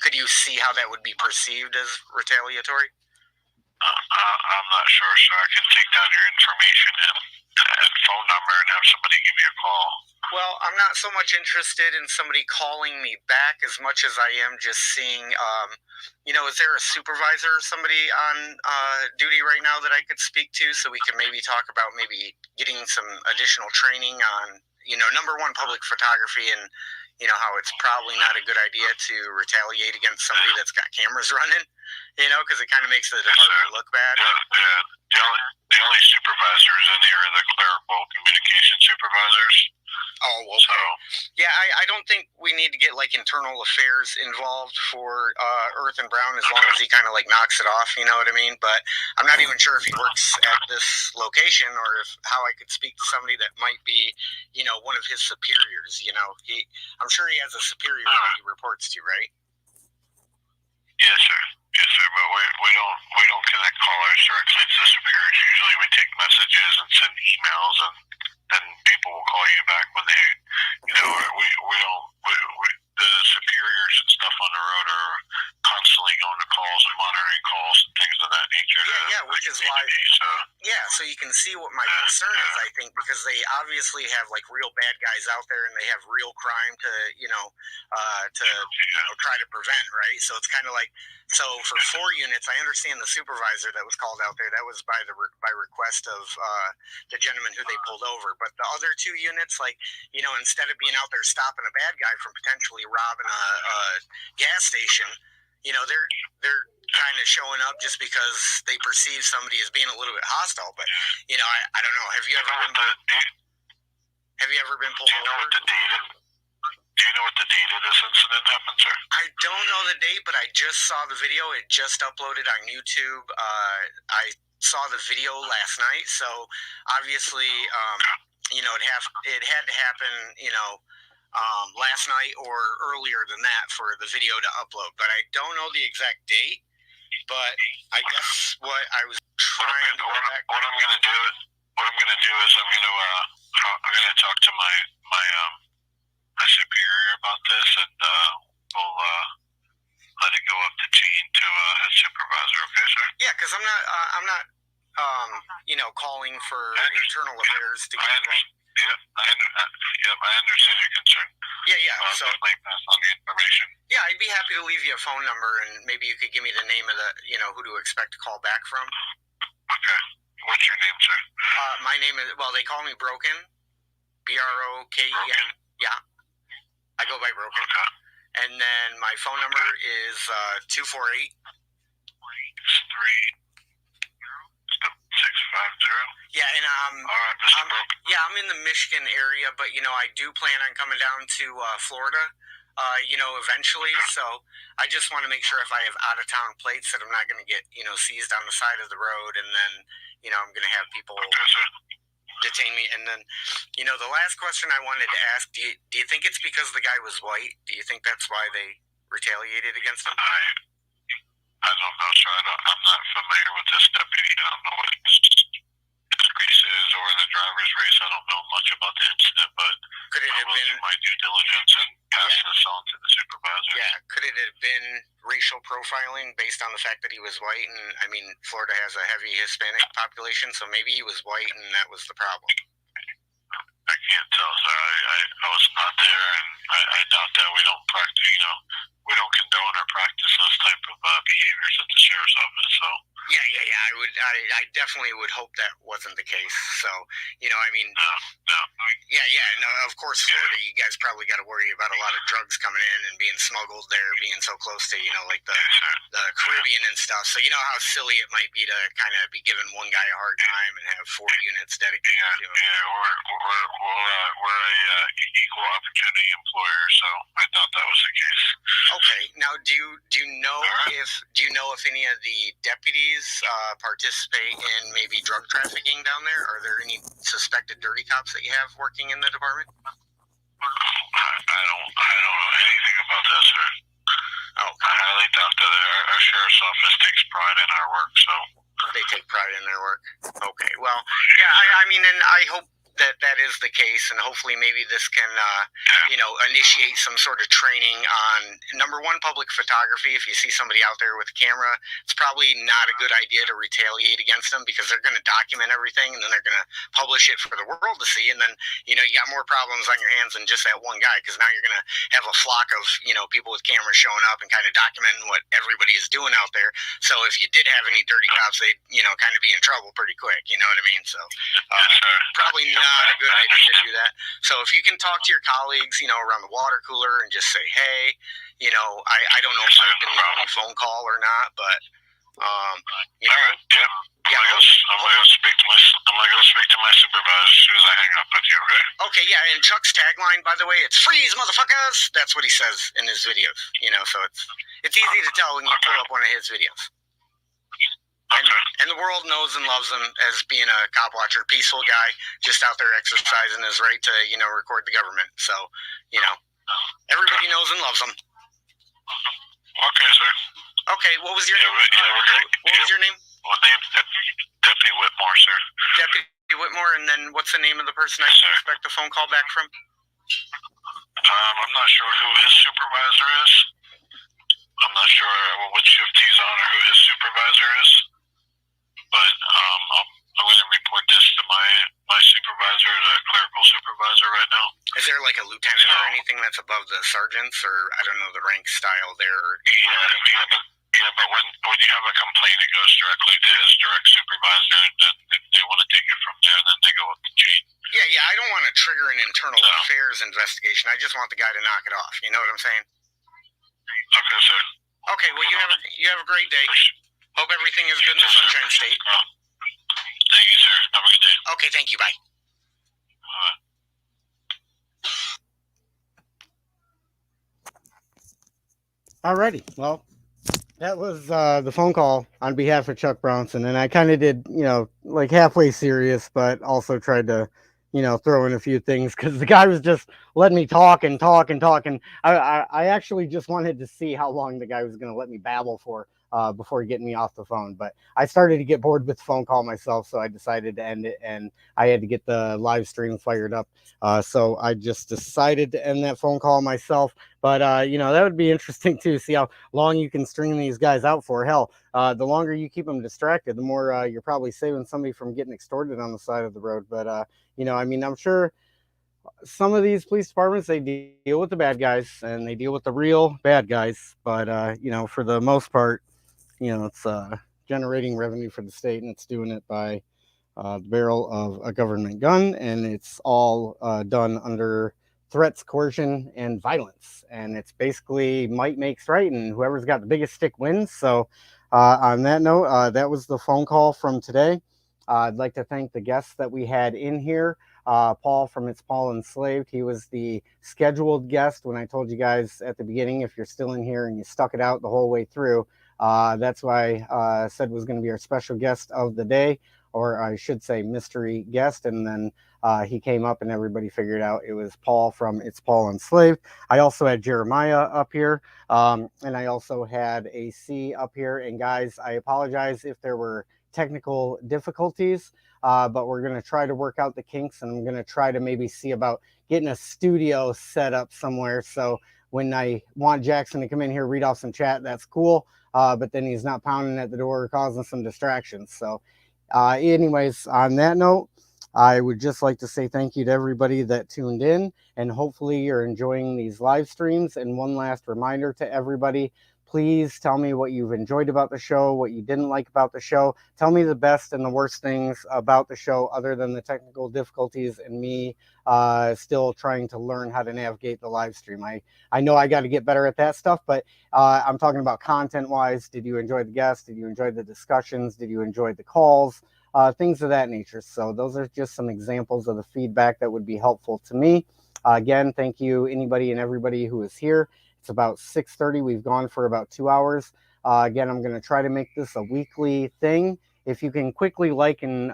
could you see how that would be perceived as retaliatory? I'm not sure, so I can take down your information and phone number and have somebody give you a call. Well, I'm not so much interested in somebody calling me back as much as I am just seeing, is there a supervisor or somebody on duty right now that I could speak to so we can maybe talk about maybe getting some additional training on, number one, public photography and, how it's probably not a good idea to retaliate against somebody that's got cameras running, because it kind of makes the department look bad. Yeah. The only supervisors in here are the clerical communication supervisors. Oh, okay. So, yeah, I don't think we need to get internal affairs involved for Earth and Brown as long as he kind of knocks it off, you know what I mean? But I'm not even sure if he works at this location or how I could speak to somebody that might be, one of his superiors. I'm sure he has a superior that he reports to, right? Yes, sir. Yes, sir. But we don't connect callers directly to the superiors. Usually, we take messages and send emails, and then people will call you back when they, the superiors and stuff on the road are constantly going to calls and monitoring calls and things of that nature. Yeah, which is why. So you can see what my concern is, I think, because they obviously have real bad guys out there, and they have real crime to, try to prevent, right? So it's kind of so for 4 units, I understand the supervisor that was called out there. That was by request of the gentleman who they pulled over. But the other 2 units, instead of being out there stopping a bad guy from potentially robbing a gas station, they're kind of showing up just because they perceive somebody as being a little bit hostile. But I don't know. Have you ever been pulled over? Do you know what the date of this incident happened, sir? I don't know the date, but I just saw the video. It just uploaded on YouTube. I saw the video last night, so obviously, it had to happen, last night or earlier than that for the video to upload. But I don't know the exact date. But I guess what I was trying to go back. What I'm gonna do is I'm gonna talk to my superior about this, and we'll let it go up the chain to his supervisor. Okay, sir? Yeah, because I'm not calling for internal affairs to get involved. I understand your concern. Yeah. So definitely pass on the information. Yeah, I'd be happy to leave you a phone number, and maybe you could give me the name of the, who to expect to call back from. Okay. What's your name, sir? My name is, they call me Broken. Broken. Broken? Yeah. I go by Broken. Okay. And then my phone number is 248. 650. Yeah, and I'm in the Michigan area, but I do plan on coming down to Florida, eventually. So I just want to make sure if I have out of town plates that I'm not going to get seized on the side of the road, and then I'm going to have people detain me. And then the last question I wanted to ask: do you think it's because the guy was white? Do you think that's why they retaliated against him? I don't know, sir. I'm not familiar with this deputy. I don't know what his race is or the driver's race. I don't know much about the incident, but could it have been my due diligence and pass this on to the supervisor? Yeah, could it have been racial profiling based on the fact that he was white? And Florida has a heavy Hispanic population, so maybe he was white and that was the problem. I can't tell, sir. I was not there, and I doubt that. We don't practice, we don't condone or practice those type of behaviors at the sheriff's office. So Yeah. I definitely would hope that wasn't the case. So, I mean, No. yeah. No, of course, Florida, you guys probably got to worry about a lot of drugs coming in and being smuggled there, being so close to, like the Caribbean and stuff. So, you know how silly it might be to kind of be giving one guy a hard time and have 4 units dedicated to him. Yeah, we're a equal opportunity employer, so I thought that was the case. Okay. Now, do you know if any of the deputies participate in maybe drug trafficking down there? Are there any suspected dirty cops that you have working in the department? I don't know anything about that, sir. Oh, I highly doubt that. Our sheriff's office takes pride in our work, so they take pride in their work. Okay. Well, yeah. I mean, and I hope that is the case, and hopefully maybe this can initiate some sort of training on, number one, public photography. If you see somebody out there with a camera, it's probably not a good idea to retaliate against them, because they're going to document everything and then they're going to publish it for the world to see, and then you got more problems on your hands than just that one guy, because now you're going to have a flock of people with cameras showing up and kind of documenting what everybody is doing out there. So if you did have any dirty cops, they'd kind of be in trouble pretty quick. You know what I mean? So probably not a good idea to do that. So if you can talk to your colleagues, around the water cooler and just say, hey, I don't know if I've been on a phone call or not, but I'm gonna go speak to my supervisor as soon as I hang up with you. Okay, yeah. And Chuck's tagline, by the way, it's "Freeze, motherfuckers." That's what he says in his videos. So it's easy to tell when you pull up one of his videos. And the world knows and loves him as being a cop watcher, peaceful guy, just out there exercising his right to, record the government. So, everybody knows and loves him. Okay, sir. Okay, what was your name? What was your name? My name's Deputy Whitmore, sir. Deputy Whitmore, and then what's the name of the person I should expect a phone call back from? I'm not sure who his supervisor is. I'm not sure what shift he's on or who his supervisor is. But I'm going to report this to my supervisor, the clerical supervisor right now. Is there like a lieutenant or anything that's above the sergeants, or I don't know the rank style there? Yeah, but when you have a complaint, it goes directly to his direct supervisor, and then if they want to take it from there, then they go up the chain. Yeah, I don't want to trigger an internal affairs investigation. I just want the guy to knock it off. You know what I'm saying? Okay, sir. Okay, well, you have a great day. Hope everything is good in the Sunshine State. Thank you, sir. Have a good day. Okay, thank you. Bye. Alrighty. Well, that was the phone call on behalf of Chuck Bronson, and I kind of did, like halfway serious, but also tried to, throw in a few things, because the guy was just letting me talk and talk and talk, and I actually just wanted to see how long the guy was going to let me babble for before getting me off the phone. But I started to get bored with the phone call myself, so I decided to end it, and I had to get the live stream fired up. So I just decided to end that phone call myself. But, that would be interesting to see how long you can string these guys out for. Hell, the longer you keep them distracted, the more you're probably saving somebody from getting extorted on the side of the road. But, I'm sure some of these police departments, they deal with the bad guys and they deal with the real bad guys. But, for the most part, it's generating revenue for the state, and it's doing it by the barrel of a government gun. And it's all done under threats, coercion, and violence. And it's basically might makes right, and whoever's got the biggest stick wins. So on that note, that was the phone call from today. I'd like to thank the guests that we had in here. Paul from It's Paul Enslaved. He was the scheduled guest when I told you guys at the beginning, if you're still in here and you stuck it out the whole way through, that's why I said was going to be our special guest of the day, or I should say mystery guest. And then he came up and everybody figured out it was Paul from It's Paul Enslaved. I also had Jeremiah up here, and I also had AC up here. And guys, I apologize if there were technical difficulties, but we're going to try to work out the kinks, and I'm going to try to maybe see about getting a studio set up somewhere. So when I want Jaxson to come in here, read off some chat, that's cool. But then he's not pounding at the door, causing some distractions. So anyways, on that note, I would just like to say thank you to everybody that tuned in, and hopefully you're enjoying these live streams. And one last reminder to everybody, Please tell me what you've enjoyed about the show, what you didn't like about the show. Tell me the best and the worst things about the show other than the technical difficulties and me still trying to learn how to navigate the live stream. I know I got to get better at that stuff, but I'm talking about content-wise. Did you enjoy the guests? Did you enjoy the discussions? Did you enjoy the calls? Things of that nature. So those are just some examples of the feedback that would be helpful to me. Again, thank you anybody and everybody who is here. It's about 6:30. We've gone for about 2 hours. Again, I'm going to try to make this a weekly thing. If you can quickly like and,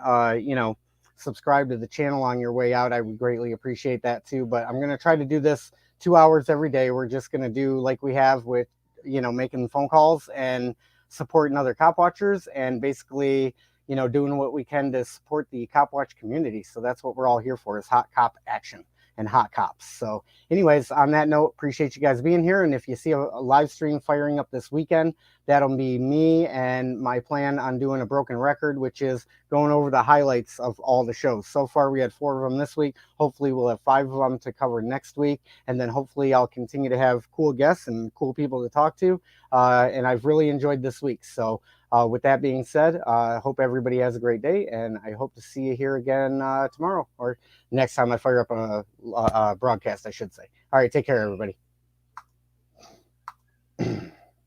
subscribe to the channel on your way out, I would greatly appreciate that too. But I'm going to try to do this 2 hours every day. We're just going to do like we have with, making phone calls and supporting other cop watchers and basically, doing what we can to support the cop watch community. So that's what we're all here for, is hot cop action and hot cops. So anyways, on that note, appreciate you guys being here. And if you see a live stream firing up this weekend, that'll be me and my plan on doing a broken record, which is going over the highlights of all the shows. So far, we had 4 of them this week. Hopefully we'll have 5 of them to cover next week. And then hopefully I'll continue to have cool guests and cool people to talk to. And I've really enjoyed this week. So with that being said, I hope everybody has a great day, and I hope to see you here again tomorrow, or next time I fire up a broadcast, I should say. All right, take care, everybody.